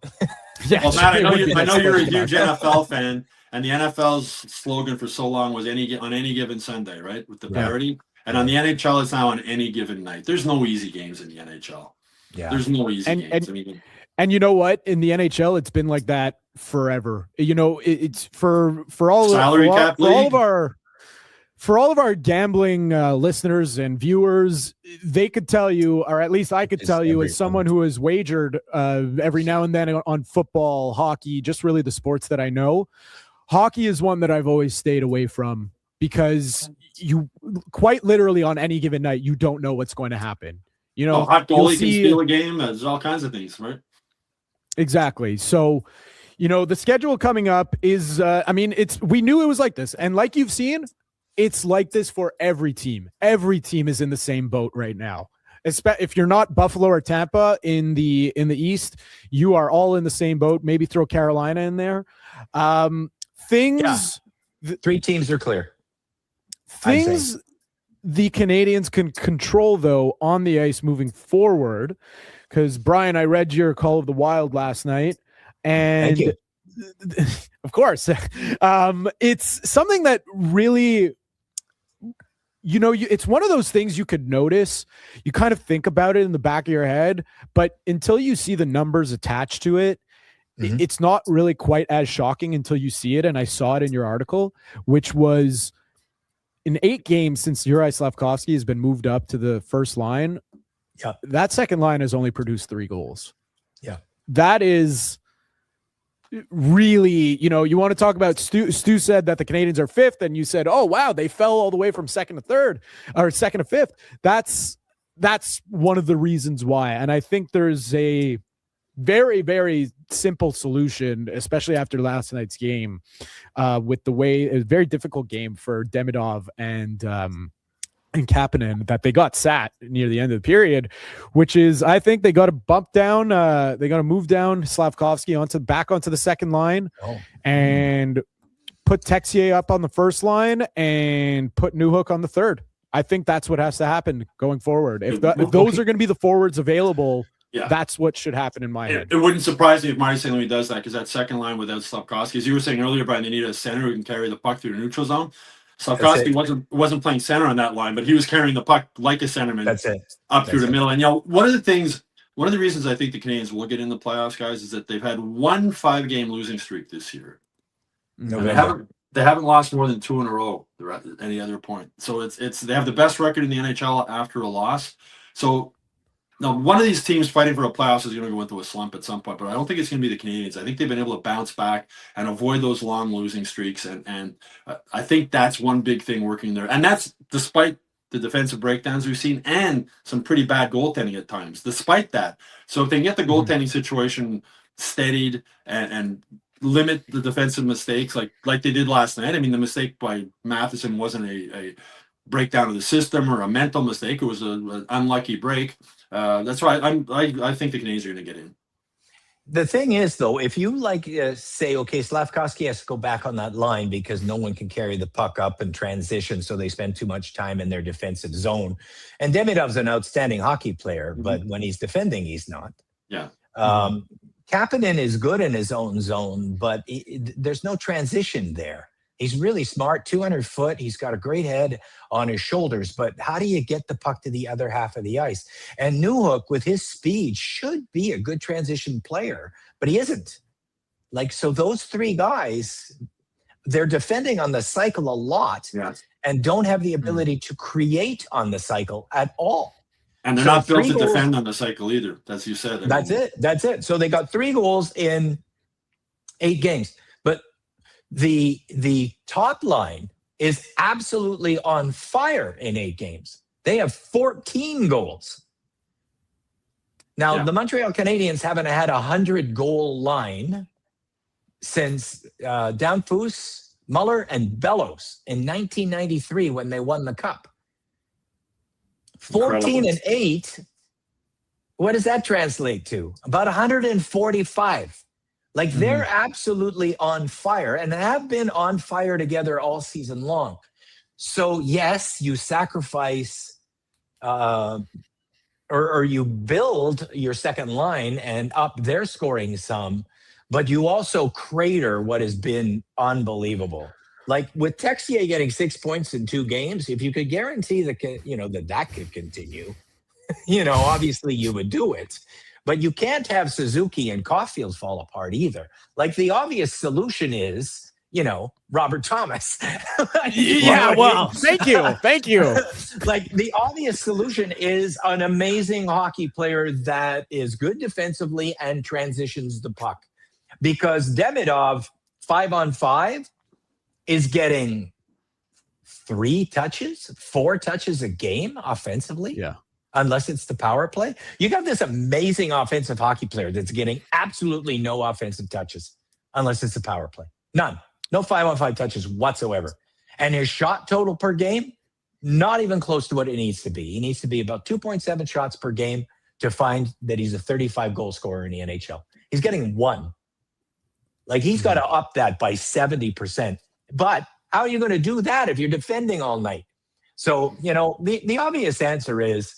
Yeah, well, Matt, I know you're a huge NFL fan, and the NFL's slogan for so long was on any given Sunday, right? With the parity. And on the NHL, it's now on any given night. There's no easy games in the NHL. Yeah. There's no easy games. And you know what? In the NHL, it's been like that forever. It's for all of our gambling listeners and viewers, they could tell you, or at least I could tell you, as someone who has wagered every now and then on football, hockey, just really the sports that I know. Hockey is one that I've always stayed away from because you quite literally on any given night, you don't know what's going to happen. Hot goalie can steal a game. There's all kinds of things, right? Exactly. So, the schedule coming up is, we knew it was like this. And like you've seen, it's like this for every team. Every team is in the same boat right now. If you're not Buffalo or Tampa in the East, you are all in the same boat. Maybe throw Carolina in there. 3 teams are clear. Things the Canadians can control, though, on the ice moving forward, because, Brian, I read your call of the Wild last night, and thank you. Of course, it's something that really, it's one of those things you could notice. You kind of think about it in the back of your head, but until you see the numbers attached to it, it's not really quite as shocking until you see it, and I saw it in your article, which was in 8 games since Uri Slafkovsky has been moved up to the first line, that second line has only produced 3 goals. Yeah. That is really, you want to talk about Stu said that the Canadiens are fifth, and you said, oh wow, they fell all the way from second to third or second to fifth. That's one of the reasons why. And I think there's a very, very simple solution, especially after last night's game, with the way it was a very difficult game for Demidov and Kapanen, that they got sat near the end of the period, which is, I think they got to bump down, they got to move down Slafkovsky back onto the second line and put Texier up on the first line and put Newhook on the third. I think that's what has to happen going forward. If those are going to be the forwards available, that's what should happen in my head. It wouldn't surprise me if Marty St. Louis does that, because that second line without Slafkovsky, as you were saying earlier, Brian, they need a center who can carry the puck through the neutral zone. Slafkovsky wasn't playing center on that line, but he was carrying the puck like a centerman through the middle. And one of the reasons I think the Canadiens will get in the playoffs, guys, is that they've had one 5-game losing streak this year. They haven't lost more than 2 in a row at any other point. So they have the best record in the NHL after a loss. So now one of these teams fighting for a playoffs is going to go into a slump at some point, but I don't think it's going to be the Canadiens. I think they've been able to bounce back and avoid those long losing streaks. And I think that's one big thing working there. And that's despite the defensive breakdowns we've seen and some pretty bad goaltending at times, despite that. So if they can get the goaltending situation steadied and limit the defensive mistakes like they did last night. I mean, the mistake by Matheson wasn't a breakdown of the system or a mental mistake. It was an unlucky break. That's why I think the Canadiens are going to get in. The thing is, though, if you say, okay, Slafkovsky has to go back on that line because no one can carry the puck up and transition, so they spend too much time in their defensive zone. And Demidov's an outstanding hockey player, but when he's defending, he's not. Yeah. Kapanen is good in his own zone, but there's no transition there. He's really smart, 200 foot. He's got a great head on his shoulders, but how do you get the puck to the other half of the ice? And Newhook, with his speed, should be a good transition player, but he isn't. So those 3 guys, they're defending on the cycle a lot and don't have the ability to create on the cycle at all. And they're not built to defend on the cycle either, as you said. That's it. So they got 3 goals in 8 games. But the top line is absolutely on fire in 8 games. They have 14 goals. Now, the Montreal Canadiens haven't had a 100-goal line since Danfus, Muller, and Bellows in 1993 when they won the Cup. 14 and 8, what does that translate to? About 145. They're absolutely on fire and have been on fire together all season long. So yes, you sacrifice or you build your second line and up their scoring some, but you also crater what has been unbelievable. With Texier getting 6 points in 2 games, if you could guarantee that could continue, obviously you would do it. But you can't have Suzuki and Caulfield fall apart either. The obvious solution is, Robert Thomas. Thank you. The obvious solution is an amazing hockey player that is good defensively and transitions the puck. Because Demidov, 5-on-5, is getting 4 touches a game offensively. Yeah. Unless it's the power play. You got this amazing offensive hockey player that's getting absolutely no offensive touches unless it's the power play. None. No 5-on-5 touches whatsoever. And his shot total per game, not even close to what it needs to be. He needs to be about 2.7 shots per game to find that he's a 35-goal scorer in the NHL. He's getting 1. He's got to up that by 70%. But how are you going to do that if you're defending all night? So, the obvious answer is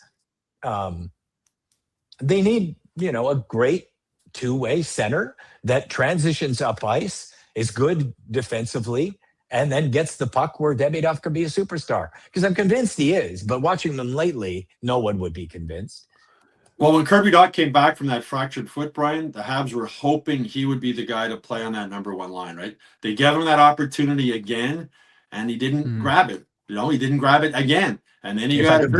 they need, a great 2-way center that transitions up ice, is good defensively, and then gets the puck where Demidov could be a superstar. Because I'm convinced he is, but watching them lately, no one would be convinced. Well, when Kirby Dach came back from that fractured foot, Brian, the Habs were hoping he would be the guy to play on that number 1 line, right? They gave him that opportunity again, and he didn't grab it. He didn't grab it again. And then if I could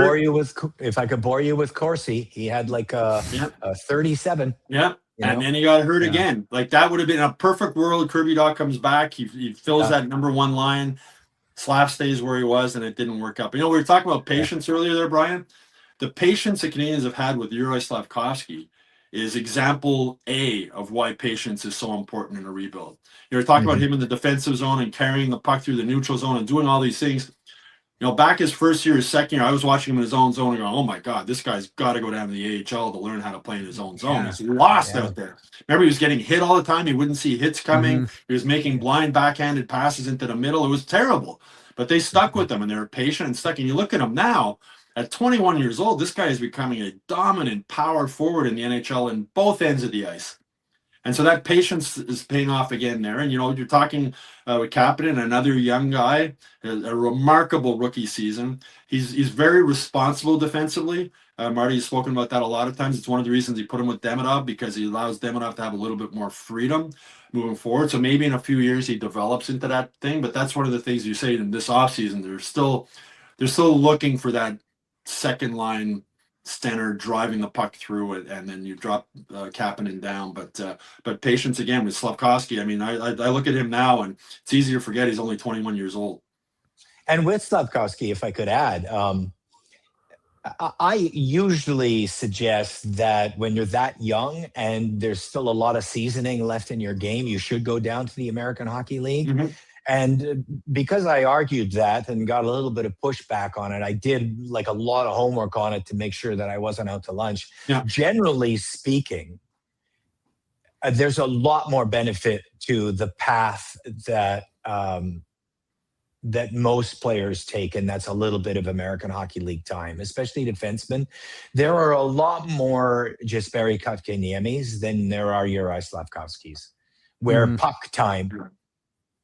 bore you with Corsi, he had a 37. Yeah. And then he got hurt again. Like that would have been a perfect world. Kirby Dach comes back. He fills that number one line. Slav stays where he was, and it didn't work out. But, we were talking about patience earlier there, Brian. The patience the Canadians have had with Juraj Slafkovsky is example A of why patience is so important in a rebuild. You're talking about him in the defensive zone and carrying the puck through the neutral zone and doing all these things. Back his first year, his second year, I was watching him in his own zone and going, oh my God, this guy's got to go down to the AHL to learn how to play in his own zone. He's lost out there. Remember, he was getting hit all the time. He wouldn't see hits coming. He was making blind backhanded passes into the middle. It was terrible. But they stuck with him, and they were patient and stuck. And you look at him now, at 21 years old, this guy is becoming a dominant power forward in the NHL in both ends of the ice. And so that patience is paying off again there. And, you're talking with Kapanen, another young guy, a remarkable rookie season. He's very responsible defensively. Marty's spoken about that a lot of times. It's one of the reasons he put him with Demidov, because he allows Demidov to have a little bit more freedom moving forward. So maybe in a few years he develops into that thing. But that's one of the things you say in this offseason. They're still looking for that second line center driving the puck through it, and then you drop Kapanen down. But patience again with Slafkovsky. I mean, I look at him now, and it's easy to forget he's only 21 years old. And with Slafkovsky, if I could add, I usually suggest that when you're that young and there's still a lot of seasoning left in your game, you should go down to the American Hockey League. And because I argued that and got a little bit of pushback on it, I did like a lot of homework on it to make sure that I wasn't out to lunch. Generally speaking, there's a lot more benefit to the path that that most players take, and that's a little bit of American Hockey League time, especially defensemen. There are a lot more Jesperi Kotkaniemis than there are Juraj Slafkovskys, where puck time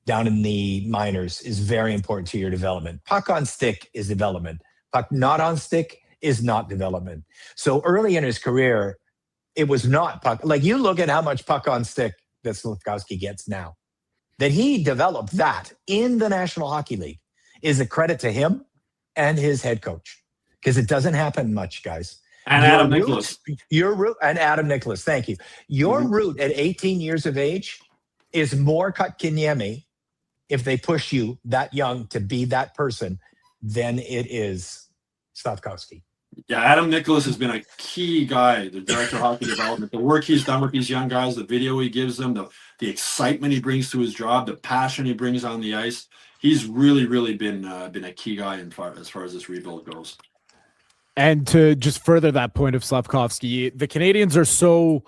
down in the minors is very important to your development. Puck on stick is development. Puck not on stick is not development. So early in his career, it was not puck. Like, you look at how much puck on stick that Slafkovsky gets now. That he developed that in the National Hockey League is a credit to him and his head coach, because it doesn't happen much, guys. And Adam Nicholas. And Adam Nicholas, thank you. Your route at 18 years of age is more Kotkaniemi, if they push you that young to be that person, than it is Slafkovsky. Yeah, Adam Nicholas has been a key guy, the director of hockey development. The work he's done with these young guys, the video he gives them, the excitement he brings to his job, the passion he brings on the ice. He's really been a key guy as far as this rebuild goes. And to just further that point of Slafkovsky, the Canadians are so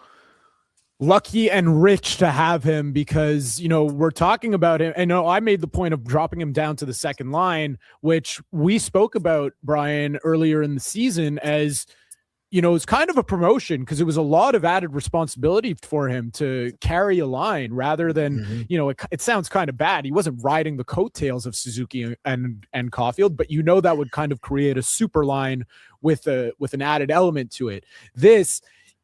lucky and rich to have him, because, we're talking about him. And I made the point of dropping him down to the second line, which we spoke about, Brian, earlier in the season as, it's kind of a promotion, because it was a lot of added responsibility for him to carry a line rather than, it sounds kind of bad. He wasn't riding the coattails of Suzuki and Caulfield, but that would kind of create a super line with an added element to it.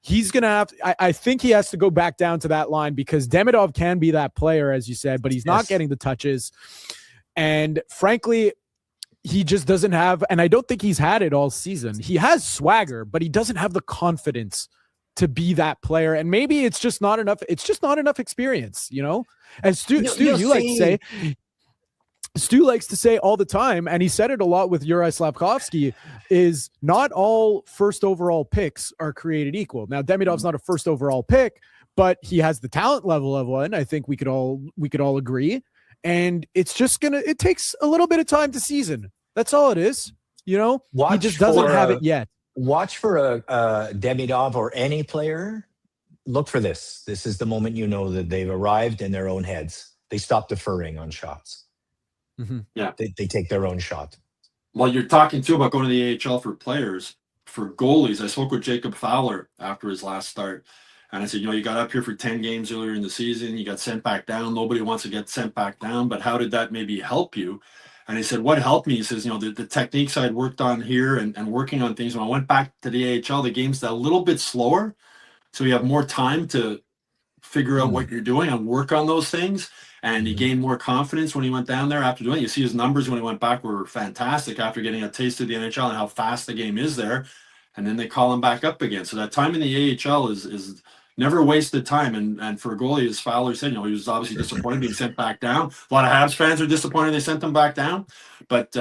He's going to have – I think he has to go back down to that line, because Demidov can be that player, as you said, but he's not getting the touches. And frankly, he just doesn't have – and I don't think he's had it all season. He has swagger, but he doesn't have the confidence to be that player. And maybe it's just not enough – it's just not enough experience, And Stu, you like to say – Stu likes to say all the time, and he said it a lot with Juraj Slafkovsky, is not all first overall picks are created equal. Now, Demidov's not a first overall pick, but he has the talent level of one. I think we could all agree. And it's just it takes a little bit of time to season. That's all it is. He just doesn't have it yet. Watch for a Demidov or any player. Look for this. This is the moment that they've arrived in their own heads. They stop deferring on shots. Yeah, they take their own shot. Well, you're talking too about going to the AHL for players. For goalies, I spoke with Jacob Fowler after his last start, and I said, you got up here for 10 games earlier in the season, you got sent back down. Nobody wants to get sent back down, but how did that maybe help you? And he said, what helped me? He says, the techniques I'd worked on here and working on things. When I went back to the AHL, the game's a little bit slower, so you have more time to figure out what you're doing and work on those things. And he gained more confidence when he went down there after doing it. You see his numbers when he went back were fantastic after getting a taste of the NHL and how fast the game is there. And then they call him back up again. So that time in the AHL is never wasted time. And for a goalie, as Fowler said, he was obviously disappointed being sent back down. A lot of Habs fans are disappointed they sent him back down. But,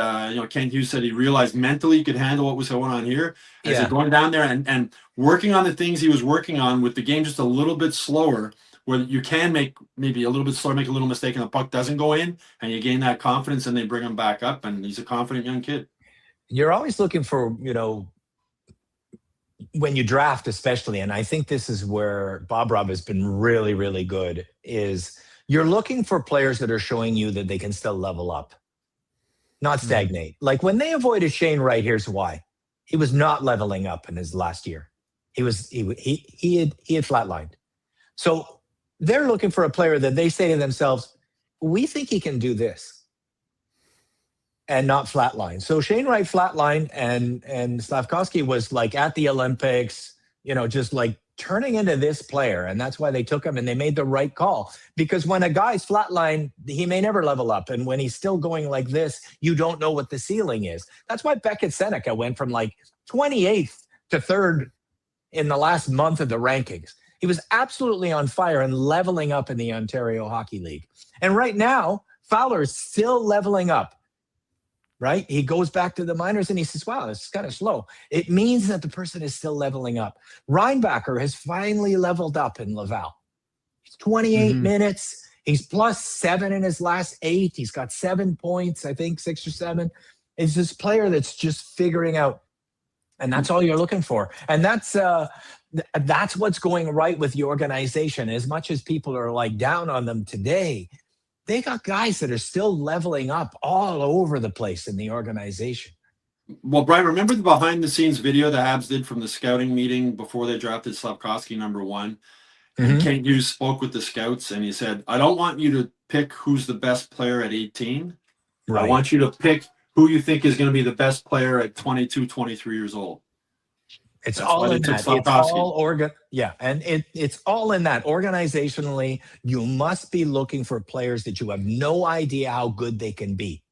Ken Hughes said he realized mentally he could handle what was going on here. As he's going down there and working on the things he was working on with the game just a little bit slower, where you can make maybe a little bit slower, make a little mistake, and the puck doesn't go in, and you gain that confidence, and they bring him back up, and he's a confident young kid. You're always looking for, when you draft especially, and I think this is where Bob Robb has been really, really good, is you're looking for players that are showing you that they can still level up, not stagnate. Like when they avoided Shane Wright, here's why. He was not leveling up in his last year. He had flatlined. So they're looking for a player that they say to themselves, we think he can do this and not flatline. So Shane Wright flatlined and Slafkovsky was like at the Olympics, just like turning into this player. And that's why they took him and they made the right call. Because when a guy's flatline, he may never level up. And when he's still going like this, you don't know what the ceiling is. That's why Beckett Seneca went from like 28th to 3rd in the last month of the rankings. He was absolutely on fire and leveling up in the Ontario Hockey League. And right now, Fowler is still leveling up, right? He goes back to the minors and he says, wow, this is kind of slow. It means that the person is still leveling up. Reinbacher has finally leveled up in Laval. He's 28 minutes. He's +7 in his last 8. He's got 7 points, I think 6 or 7. It's this player that's just figuring out. And that's all you're looking for. And that's what's going right with the organization. As much as people are like down on them today, they got guys that are still leveling up all over the place in the organization. Well, Brian, remember the behind-the-scenes video the Habs did from the scouting meeting before they drafted Slafkovsky #1? And Kent Hughes spoke with the scouts, and he said, I don't want you to pick who's the best player at 18. Right. I want you to pick who you think is going to be the best player at 22, 23 years old. It's all in that. It's all and it's all in that. Organizationally, you must be looking for players that you have no idea how good they can be.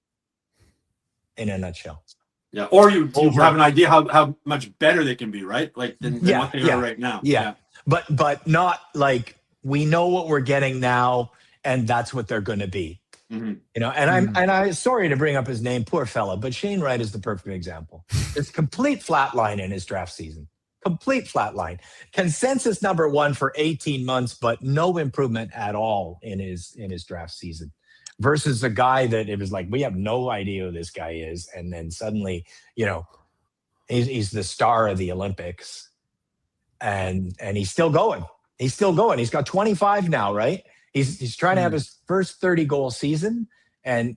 In a nutshell. Yeah, or you have an idea how much better they can be, right? Like than what they are right now. Yeah. But not like we know what we're getting now, and that's what they're going to be. And I'm sorry to bring up his name, poor fella, but Shane Wright is the perfect example. It's complete flatline in his draft season. Complete flatline. Consensus #1 for 18 months, but no improvement at all in his draft season. Versus a guy that it was like, we have no idea who this guy is, and then suddenly, he's the star of the Olympics, and he's still going. He's still going. He's got 25 now, right? He's trying to have his first 30-goal season, and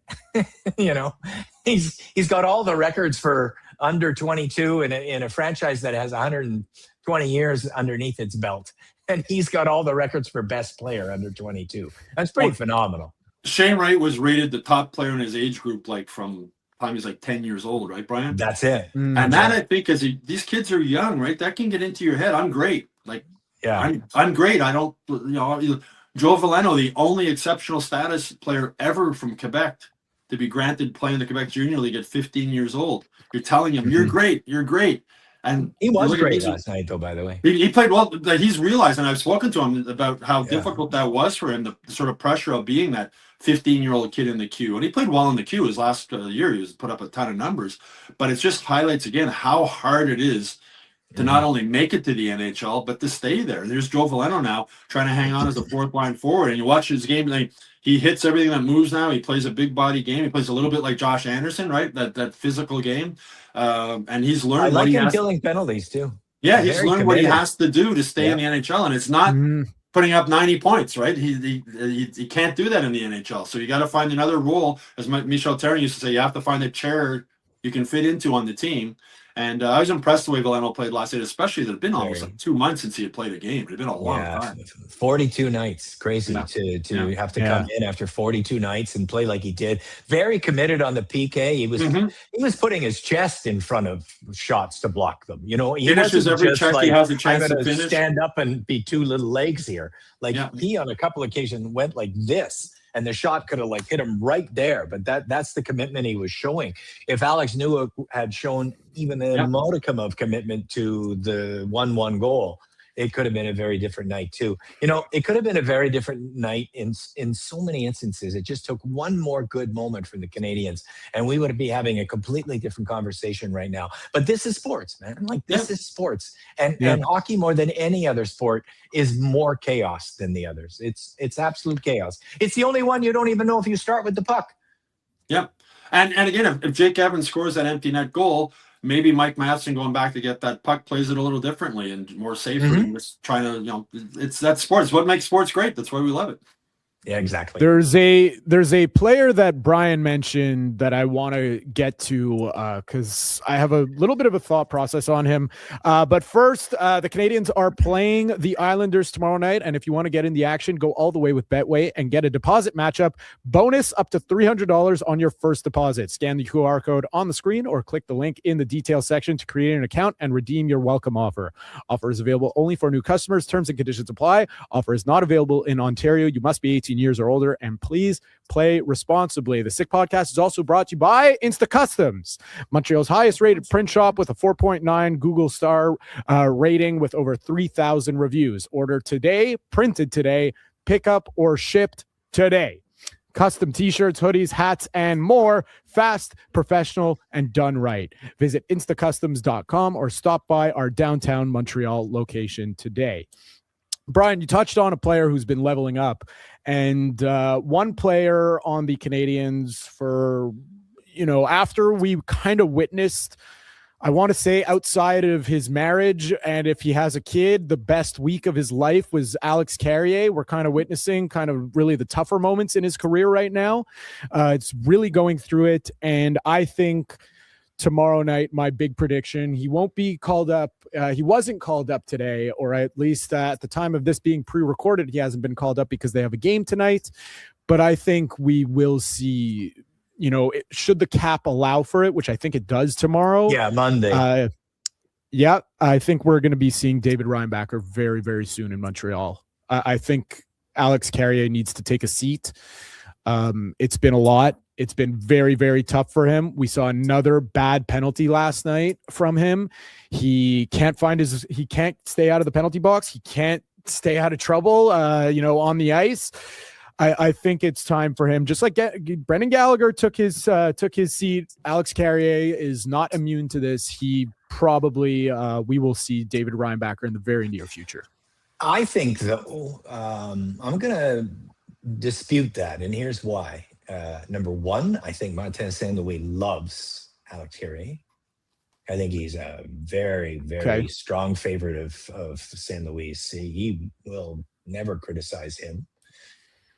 he's got all the records for under 22 in a franchise that has 120 years underneath its belt, and he's got all the records for best player under 22. That's pretty phenomenal. Shane Wright was rated the top player in his age group, like from time he's like 10 years old, right, Brian? That's it. And that I think is these kids are young, right? That can get into your head. I'm great. I'm great. I don't, Joe Veleno, the only exceptional status player ever from Quebec to be granted playing the Quebec Junior League at 15 years old. You're telling him, you're great, you're great. And he was great last night, though, by the way. He played well. He's realized, and I've spoken to him about how difficult that was for him, the sort of pressure of being that 15-year-old kid in the queue. And he played well in the queue his last year. He was put up a ton of numbers. But it just highlights, again, how hard it is to not only make it to the NHL, but to stay there. There's Joe Veleno now trying to hang on as a fourth-line forward. And you watch his game, he hits everything that moves now. He plays a big-body game. He plays a little bit like Josh Anderson, right? That physical game. And he's learned what he has. I like him killing penalties, too. Yeah, he's learned what he has to do to stay in the NHL. And it's not putting up 90 points, right? He can't do that in the NHL. So you got to find another role. As Michel Therrien used to say, you have to find a chair you can fit into on the team. And I was impressed the way Veleno played last night, especially that it had been almost like 2 months since he had played a game. It had been a long time. 42 nights. Crazy to have to come in after 42 nights and play like he did. Very committed on the PK. He was putting his chest in front of shots to block them. He finishes every check he has a chance I'm to gonna finish. Stand up and be two little legs here. He on a couple occasions went like this. And the shot could have hit him right there. But that's the commitment he was showing. If Alex Newhook had shown even a modicum of commitment to the 1-1 goal, it could have been a very different night too. You know, it could have been a very different night in so many instances. It just took one more good moment from the Canadiens, and we would be having a completely different conversation right now. But this is sports, man. Like, this is sports, and hockey, more than any other sport, is more chaos than the others. It's absolute chaos. It's the only one you don't even know if you start with the puck. Yep. And again, if Jake Evans scores that empty net goal, maybe Mike Matheson going back to get that puck plays it a little differently and more safer. And just trying to, you know, that's sports. What makes sports great? That's why we love it. Yeah, exactly. There's a player that Brian mentioned that I want to get to because I have a little bit of a thought process on him. But first, the Canadiens are playing the Islanders tomorrow night, and if you want to get in the action, go all the way with Betway and get a deposit matchup bonus up to $300 on your first deposit. Scan the QR code on the screen or click the link in the details section to create an account and redeem your welcome offer. Offer is available only for new customers. Terms and conditions apply. Offer is not available in Ontario. You must be 18 years or older, and please play responsibly. The Sick Podcast is also brought to you by Insta Customs, Montreal's highest rated print shop with a 4.9 Google star rating with over 3,000 reviews. Order today, printed today, pick up or shipped today. Custom t-shirts, hoodies, hats, and more. Fast, professional, and done right. Visit instacustoms.com or stop by our downtown Montreal location today. Brian, you touched on a player who's been leveling up, and one player on the Canadiens for, you know, after we kind of witnessed, I want to say outside of his marriage, and if he has a kid, the best week of his life was Alex Carrier. We're kind of witnessing kind of really the tougher moments in his career right now. It's really going through it, and I think tomorrow night, my big prediction, he won't be called up. He wasn't called up today, or at least at the time of this being pre-recorded, he hasn't been called up because they have a game tonight. But I think we will see, you know, should the cap allow for it, which I think it does tomorrow. Yeah, Monday. Yeah, I think we're going to be seeing David Reinbacher very, very soon in Montreal. I think Alex Carrier needs to take a seat. It's been a lot. It's been very, very tough for him. We saw another bad penalty last night from him. He can't stay out of the penalty box. He can't stay out of trouble, on the ice. I think it's time for him. Just like Brendan Gallagher took his seat, Alex Carrier is not immune to this. He probably, we will see David Reinbacher in the very near future. I think, though, I'm going to dispute that, and here's why. Number one, I think Matheson loves Alex Carrier. I think he's a very, very strong favorite of St. Louis. He will never criticize him.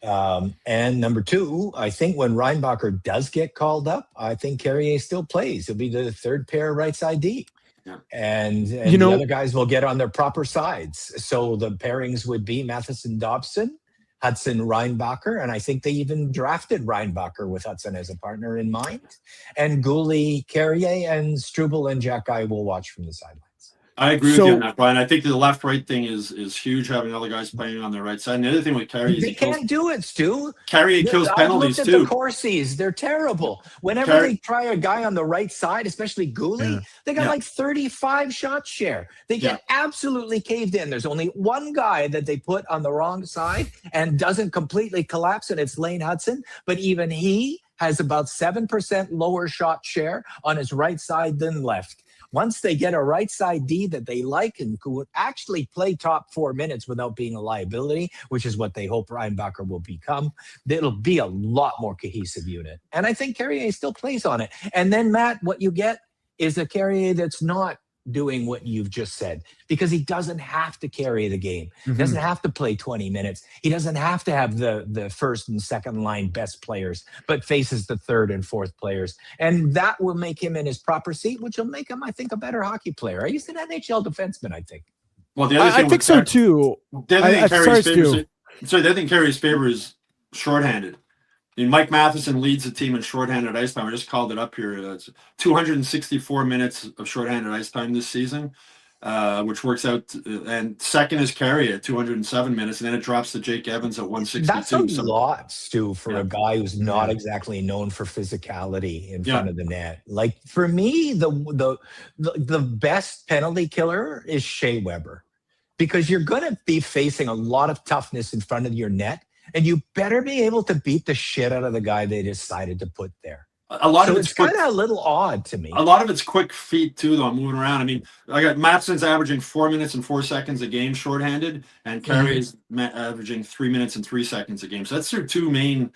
And number two, I think when Reinbacher does get called up, I think Carrier still plays. He'll be the third pair right side D. Yeah. And the other guys will get on their proper sides. So the pairings would be Matheson Dobson, Hudson Reinbacher, and I think they even drafted Reinbacher with Hudson as a partner in mind. And Gouli, Carrier, and Struble and Jack Guy will watch from the sidelines. I agree with you on that, Brian. I think the left-right thing is huge, having other guys playing on the right side. And the other thing with Carrier is they can't do it, Stu. Carrier kills penalties, too. The Corsies, they're terrible. Whenever they try a guy on the right side, especially Gouli, they got like 35 shot share. They get absolutely caved in. There's only one guy that they put on the wrong side and doesn't completely collapse, and it's Lane Hudson. But even he has about 7% lower shot share on his right side than left. Once they get a right side D that they like and could actually play top 4 minutes without being a liability, which is what they hope Reinbacher will become, it'll be a lot more cohesive unit. And I think Carrier still plays on it. And then, Matt, what you get is a Carrier that's not doing what you've just said, because he doesn't have to carry the game. He doesn't have to play 20 minutes. He doesn't have to have the first and second line best players, but faces the third and fourth players. And that will make him in his proper seat, which will make him, I think, a better hockey player. He's an NHL defenseman, I think. Well, the other thing I think so too. The other thing Carrier's favor is shorthanded. I mean, Mike Matheson leads the team in shorthanded ice time. I just called it up here. It's 264 minutes of shorthanded ice time this season, which works out. And second is Carrier at 207 minutes, and then it drops to Jake Evans at 162. That's a lot, Stu, for a guy who's not exactly known for physicality in front of the net. Like, for me, the best penalty killer is Shea Weber. because you're going to be facing a lot of toughness in front of your net, and you better be able to beat the shit out of the guy they decided to put there. A lot of it's kind of a little odd to me. A lot of it's quick feet too, though. Moving around. I mean, I got Matheson's averaging 4 minutes and 4 seconds a game, shorthanded, and Carey's averaging 3 minutes and 3 seconds a game. So that's their two main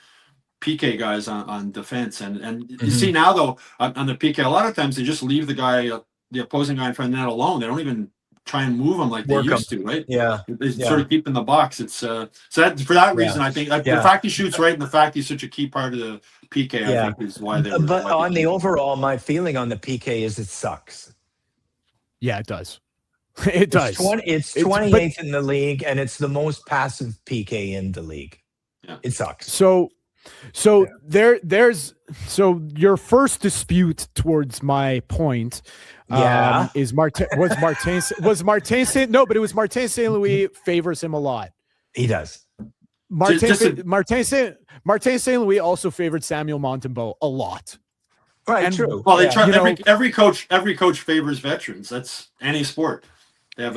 PK guys on defense. And you see now though on the PK, a lot of times they just leave the opposing guy in front of the net alone. They don't even try and move them like they used to, right? Yeah. They sort of keep in the box. It's so that for that reason, I think the fact he shoots right and the fact he's such a key part of the PK, I think is why they. But on the overall, my feeling on the PK is it sucks. Yeah, it does. It does. It's 28th in the league, and it's the most passive PK in the league. Yeah. It sucks. So there's your first dispute towards my point. Is Martin Saint Louis favors him a lot. He does. Martin Saint Louis also favored Samuel Montembeault a lot. Right, and, true. Well, they try. Every coach favors veterans. That's any sport. They have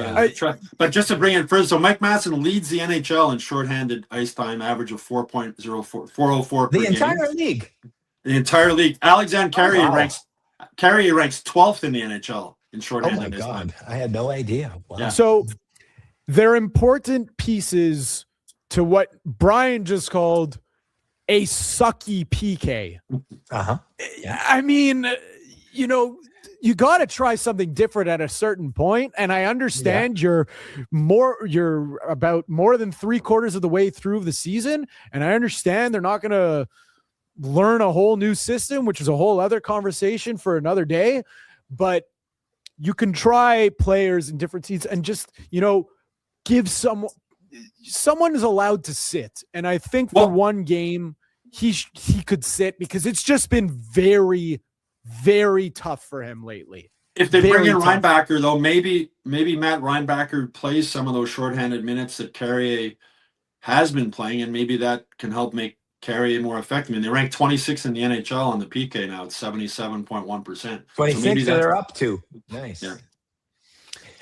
but just to bring in first, so Mike Matheson leads the NHL in shorthanded ice time, average of 4.04 the entire league. The entire league. Alexandre Carrier ranks 12th in the NHL in shorthanded ice time. I had no idea. Wow. Yeah. So they're important pieces to what Brian just called a sucky PK. I mean, you got to try something different at a certain point. And I understand you're about more than 3/4 of the way through the season. And I understand they're not going to learn a whole new system, which is a whole other conversation for another day. But you can try players in different seats and just, give someone is allowed to sit. And I think for one game, he could sit because it's just been very, very tough for him lately. If they bring in Reinbacher, though, maybe Matt Reinbacher plays some of those shorthanded minutes that Carrier has been playing, and maybe that can help make Carrier more effective. I mean, they rank 26 in the NHL on the PK now. It's 77.1%. 26 they're up to. Nice. Yeah.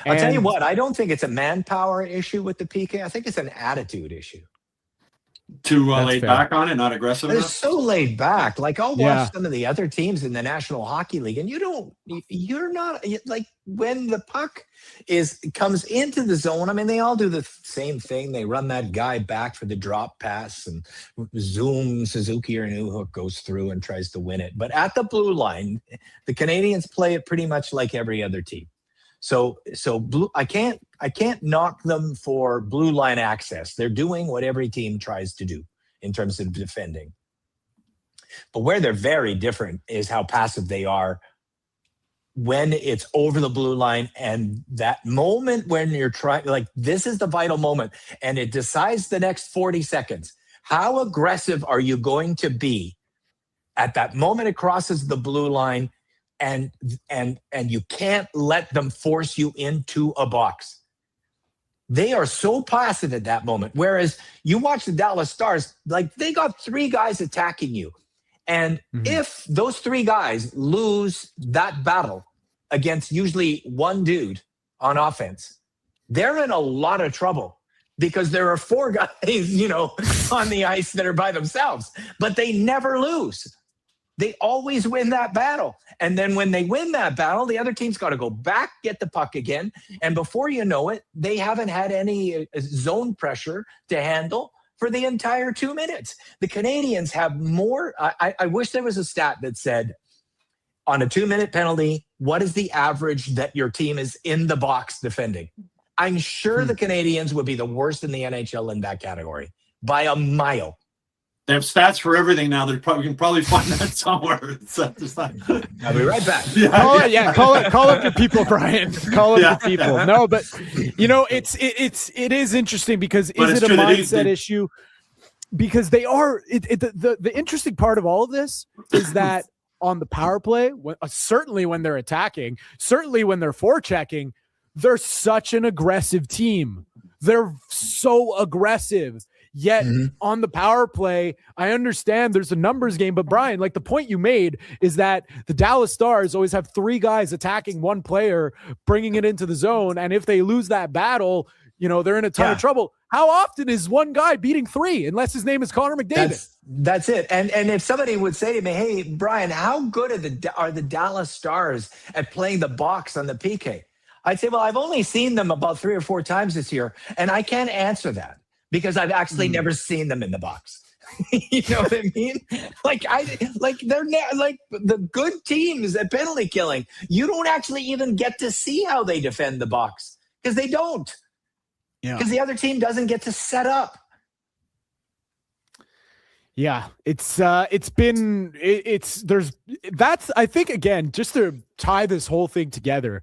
I'll tell you what, I don't think it's a manpower issue with the PK. I think it's an attitude issue. Too laid back on it, not aggressive enough? It's so laid back. Like, I'll watch some of the other teams in the National Hockey League, and you're not, like, when the puck comes into the zone, I mean, they all do the same thing. They run that guy back for the drop pass, and zoom, Suzuki or Newhook goes through and tries to win it. But at the blue line, the Canadiens play it pretty much like every other team. So I can't knock them for blue line access. They're doing what every team tries to do in terms of defending. But where they're very different is how passive they are when it's over the blue line, and that moment when you're trying, like, this is the vital moment, and it decides the next 40 seconds. How aggressive are you going to be at that moment it crosses the blue line? And you can't let them force you into a box. They are so passive at that moment. Whereas you watch the Dallas Stars, like, they got 3 guys attacking you. And if those 3 guys lose that battle against usually one dude on offense, they're in a lot of trouble because there are 4 guys, on the ice that are by themselves, but they never lose. They always win that battle. And then when they win that battle, the other team's got to go back, get the puck again. And before you know it, they haven't had any zone pressure to handle for the entire 2 minutes. The Canadiens have more. I wish there was a stat that said, on a 2-minute penalty, what is the average that your team is in the box defending? I'm sure the Canadiens would be the worst in the NHL in that category by a mile. They have stats for everything now. We can probably find that somewhere. I'll be right back. Call up your people, Brian. Call up your people. No, but it is interesting because is it a mindset issue? Because they are. The interesting part of all of this is that on the power play, certainly when they're attacking, certainly when they're forechecking, they're such an aggressive team. They're so aggressive. Yet on the power play, I understand there's a numbers game, but Brian, like, the point you made is that the Dallas Stars always have 3 guys attacking one player, bringing it into the zone. And if they lose that battle, they're in a ton of trouble. How often is one guy beating three, unless his name is Connor McDavid? That's it. And if somebody would say to me, hey, Brian, how good are the Dallas Stars at playing the box on the PK? I'd say, well, I've only seen them about 3 or 4 times this year, and I can't answer that because I've actually never seen them in the box. You know what I mean? They're like the good teams at penalty killing. You don't actually even get to see how they defend the box because they don't. Yeah. Because the other team doesn't get to set up. Yeah, I think, again, just to tie this whole thing together,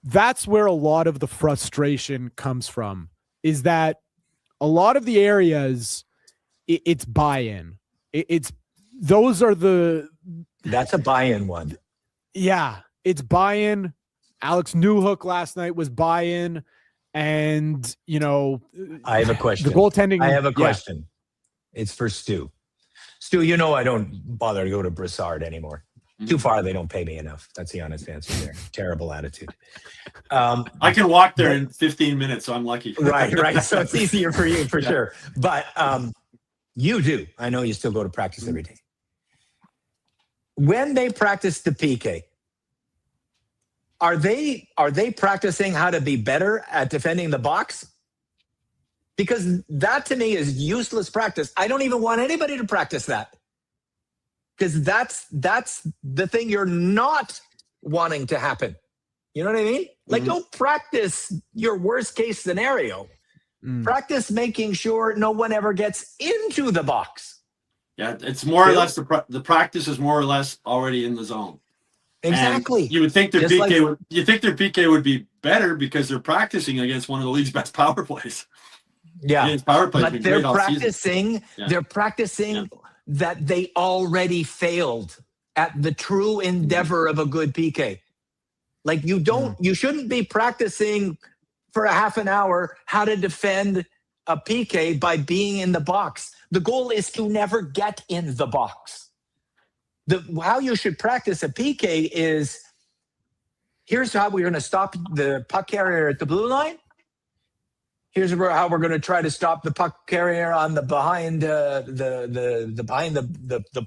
that's where a lot of the frustration comes from, is that a lot of the areas, it's buy-in. That's a buy-in one. Yeah, it's buy-in. Alex Newhook last night was buy-in. And, I have a question. The goaltending. I have a question. Yeah. It's for Stu. Stu, I don't bother to go to Broussard anymore. Too far, they don't pay me enough. That's the honest answer there. Terrible attitude. I can walk there in 15 minutes, so I'm lucky. Right. So it's easier for you, for sure. But you do. I know you still go to practice every day. When they practice the PK, are they practicing how to be better at defending the box? Because that to me is useless practice. I don't even want anybody to practice that. Because that's the thing you're not wanting to happen. You know what I mean? Like, don't practice your worst case scenario. Practice making sure no one ever gets into the box. Yeah, it's more or less the practice is more or less already in the zone. Exactly. And you would think their PK would be better because they're practicing against one of the league's best power plays. Yeah, power plays, but they're practicing. They're practicing that they already failed at the true endeavor of a good PK. Like you shouldn't be practicing for a half an hour how to defend a PK by being in the box. The goal is to never get in the box. How you should practice a PK is, here's how we're going to stop the puck carrier at the blue line. Here's how we're going to try to stop the puck carrier on the behind the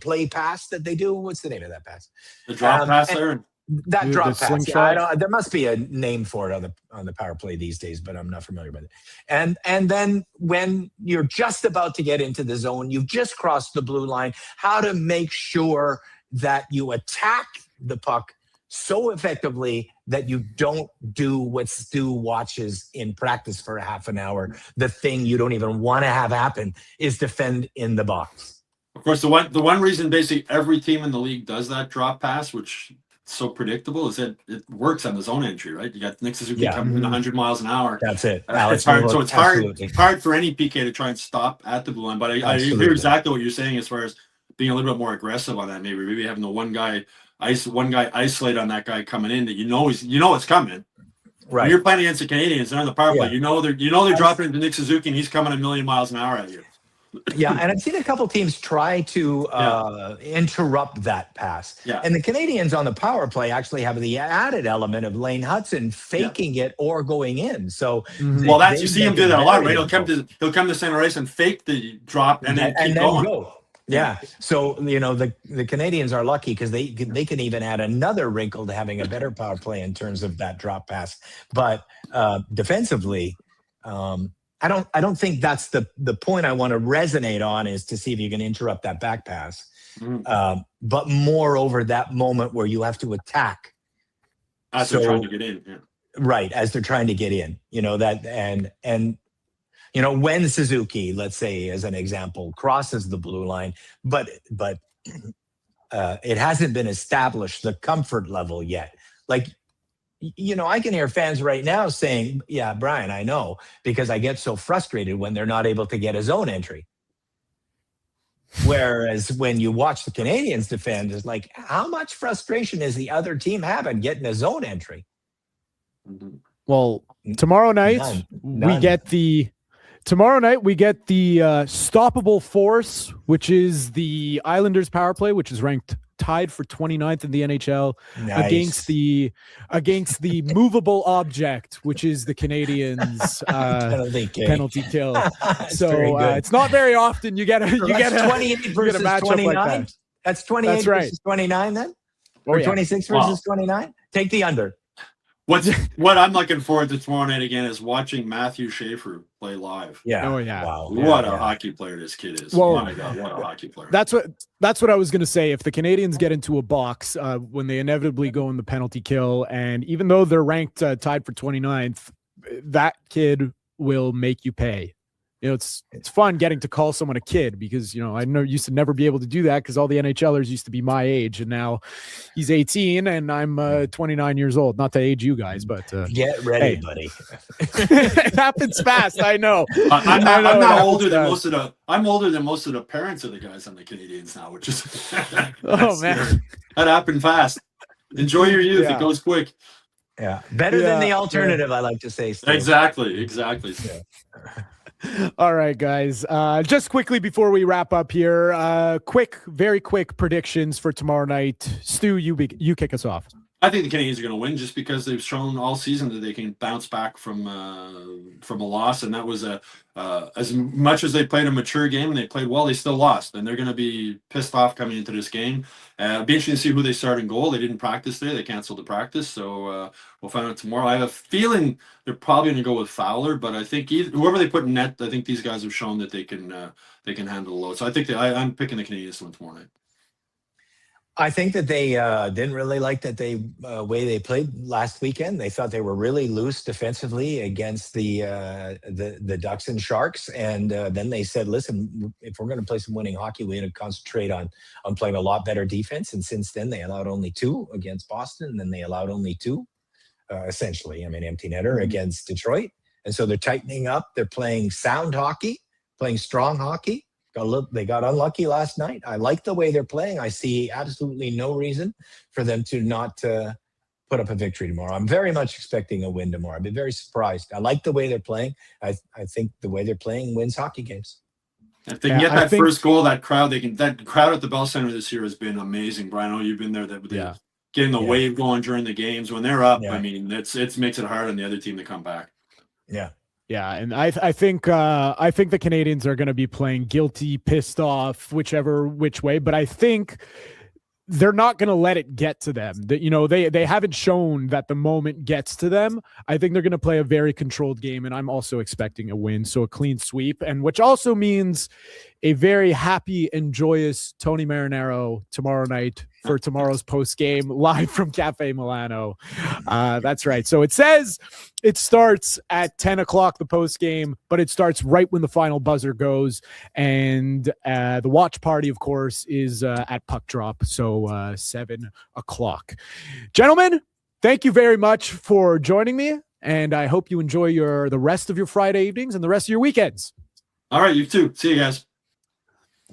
play pass that they do. What's the name of that pass? The drop pass there. That drop pass. Yeah, there must be a name for it on the power play these days, but I'm not familiar with it. And then when you're just about to get into the zone, you've just crossed the blue line, how to make sure that you attack the puck so effectively that you don't do what Stu watches in practice for a half an hour. The thing you don't even want to have happen is defend in the box. Of course, the one reason basically every team in the league does that drop pass, which is so predictable, is that it works on the zone entry, right? You got Nick Suzuki coming in 100 miles an hour. That's it. It's hard. So it's hard for any PK to try and stop at the blue line. But I hear exactly what you're saying as far as being a little bit more aggressive on that. Maybe having the one guy isolate on that guy coming in that it's coming. Right. When you're playing against the Canadiens, they're on the power play. They're dropping into Nick Suzuki and he's coming a million miles an hour at you. Yeah, and I've seen a couple teams try to interrupt that pass. Yeah. And the Canadiens on the power play actually have the added element of Lane Hudson faking it or going in. So you see him do that a lot, right? He'll come to center ice and fake the drop and then keep going. Go. Yeah. So, the Canadiens are lucky because they can even add another wrinkle to having a better power play in terms of that drop pass. But defensively, I don't think that's the point I want to resonate on, is to see if you can interrupt that back pass. But more over that moment where you have to attack. As they're trying to get in. Yeah. Right. As they're trying to get in, when Suzuki, let's say as an example, crosses the blue line, but it hasn't been established the comfort level yet. Like, I can hear fans right now saying, yeah, Brian, I know, because I get so frustrated when they're not able to get a zone entry. Whereas when you watch the Canadiens defend, it's like, how much frustration is the other team having getting a zone entry? Well, tomorrow night we get the stoppable force, which is the Islanders power play, which is ranked tied for 29th in the NHL Nice. against the movable object, which is the Canadiens penalty kill. So it's not very often you get a 28 versus matchup 29. like that. That's 28 That's right. versus 29 then? Oh, Or yeah. 26 versus 29? Take the under. What I'm looking forward to tomorrow night again is watching Matthew Schaefer play live. Yeah. Oh, yeah. Wow. What a hockey player this kid is. Well, My God, what a hockey player. That's what I was going to say. If the Canadiens get into a box when they inevitably go in the penalty kill, and even though they're ranked tied for 29th, that kid will make you pay. You know, it's fun getting to call someone a kid because, you know, I used to never be able to do that because all the NHLers used to be my age, and now he's 18 and I'm 29 years old. Not to age you guys, but Get ready, buddy. it happens fast. I know. I'm I know, now it older than happens most of the parents of the guys on the Canadiens now, which is Oh, man. scary. That happened fast. Enjoy your youth. Yeah. It goes quick. Yeah. Better than the alternative, I like to say. Steve. Exactly. All right, guys. Just quickly before we wrap up here, very quick predictions for tomorrow night. Stu, you kick us off. I think the Canadiens are going to win just because they've shown all season that they can bounce back from a loss, and that was as much as they played a mature game and they played well, they still lost, and they're going to be pissed off coming into this game. It'll be interesting to see who they start in goal. They didn't practice today; they canceled the practice, so we'll find out tomorrow. I have a feeling they're probably going to go with Fowler, but I think whoever they put in net, I think these guys have shown that they can handle the load. So I think I'm picking the Canadiens to win tomorrow night. I think that they didn't really like that way they played last weekend. They thought they were really loose defensively against the Ducks and Sharks, and then they said, "Listen, if we're going to play some winning hockey, we need to concentrate on playing a lot better defense." And since then, they allowed only 2 against Boston, and then they allowed only 2, essentially. I mean, empty netter against Detroit, and so they're tightening up. They're playing sound hockey, playing strong hockey. They got unlucky last night. I like the way they're playing. I see absolutely no reason for them to not put up a victory tomorrow. I'm very much expecting a win tomorrow. I've been very surprised. I like the way they're playing. I think the way they're playing wins hockey games. If they can get that first goal, that crowd at the Bell Center this year has been amazing. Brian, I know you've been there. Getting the wave going during the games when they're up. I mean, it makes it hard on the other team to come back. Yeah. Yeah, and I think the Canadiens are going to be playing guilty, pissed off, which way. But I think they're not going to let it get to them. That, you know, they haven't shown that the moment gets to them. I think they're going to play a very controlled game, and I'm also expecting a win, so a clean sweep, and which also means a very happy and joyous Tony Marinaro tomorrow night for tomorrow's post game live from Cafe Milano. That's right. So it says it starts at 10 o'clock, the post game, but it starts right when the final buzzer goes. And the watch party, of course, is at puck drop. So 7 o'clock. Gentlemen, thank you very much for joining me. And I hope you enjoy the rest of your Friday evenings and the rest of your weekends. All right, you too. See you guys.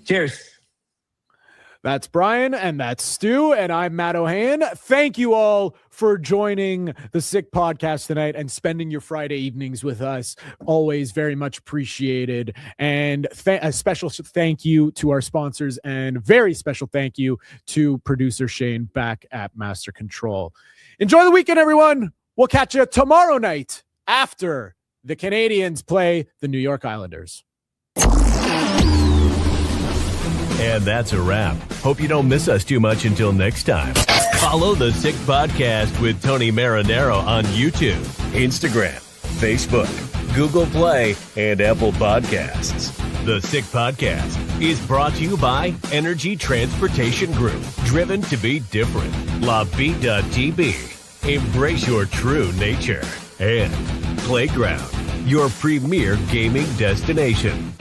Cheers. That's Brian, and that's Stu, and I'm Matt Ohayon. Thank you all for joining the Sick Podcast tonight and spending your Friday evenings with us. Always very much appreciated. And a special thank you to our sponsors, and very special thank you to producer Shane back at Master Control. Enjoy the weekend, everyone. We'll catch you tomorrow night after the Canadiens play the New York Islanders. And that's a wrap. Hope you don't miss us too much until next time. Follow the Sick Podcast with Tony Marinaro on YouTube, Instagram, Facebook, Google Play, and Apple Podcasts. The Sick Podcast is brought to you by Energy Transportation Group, driven to be different. Tibi, embrace your true nature. And Playground, your premier gaming destination.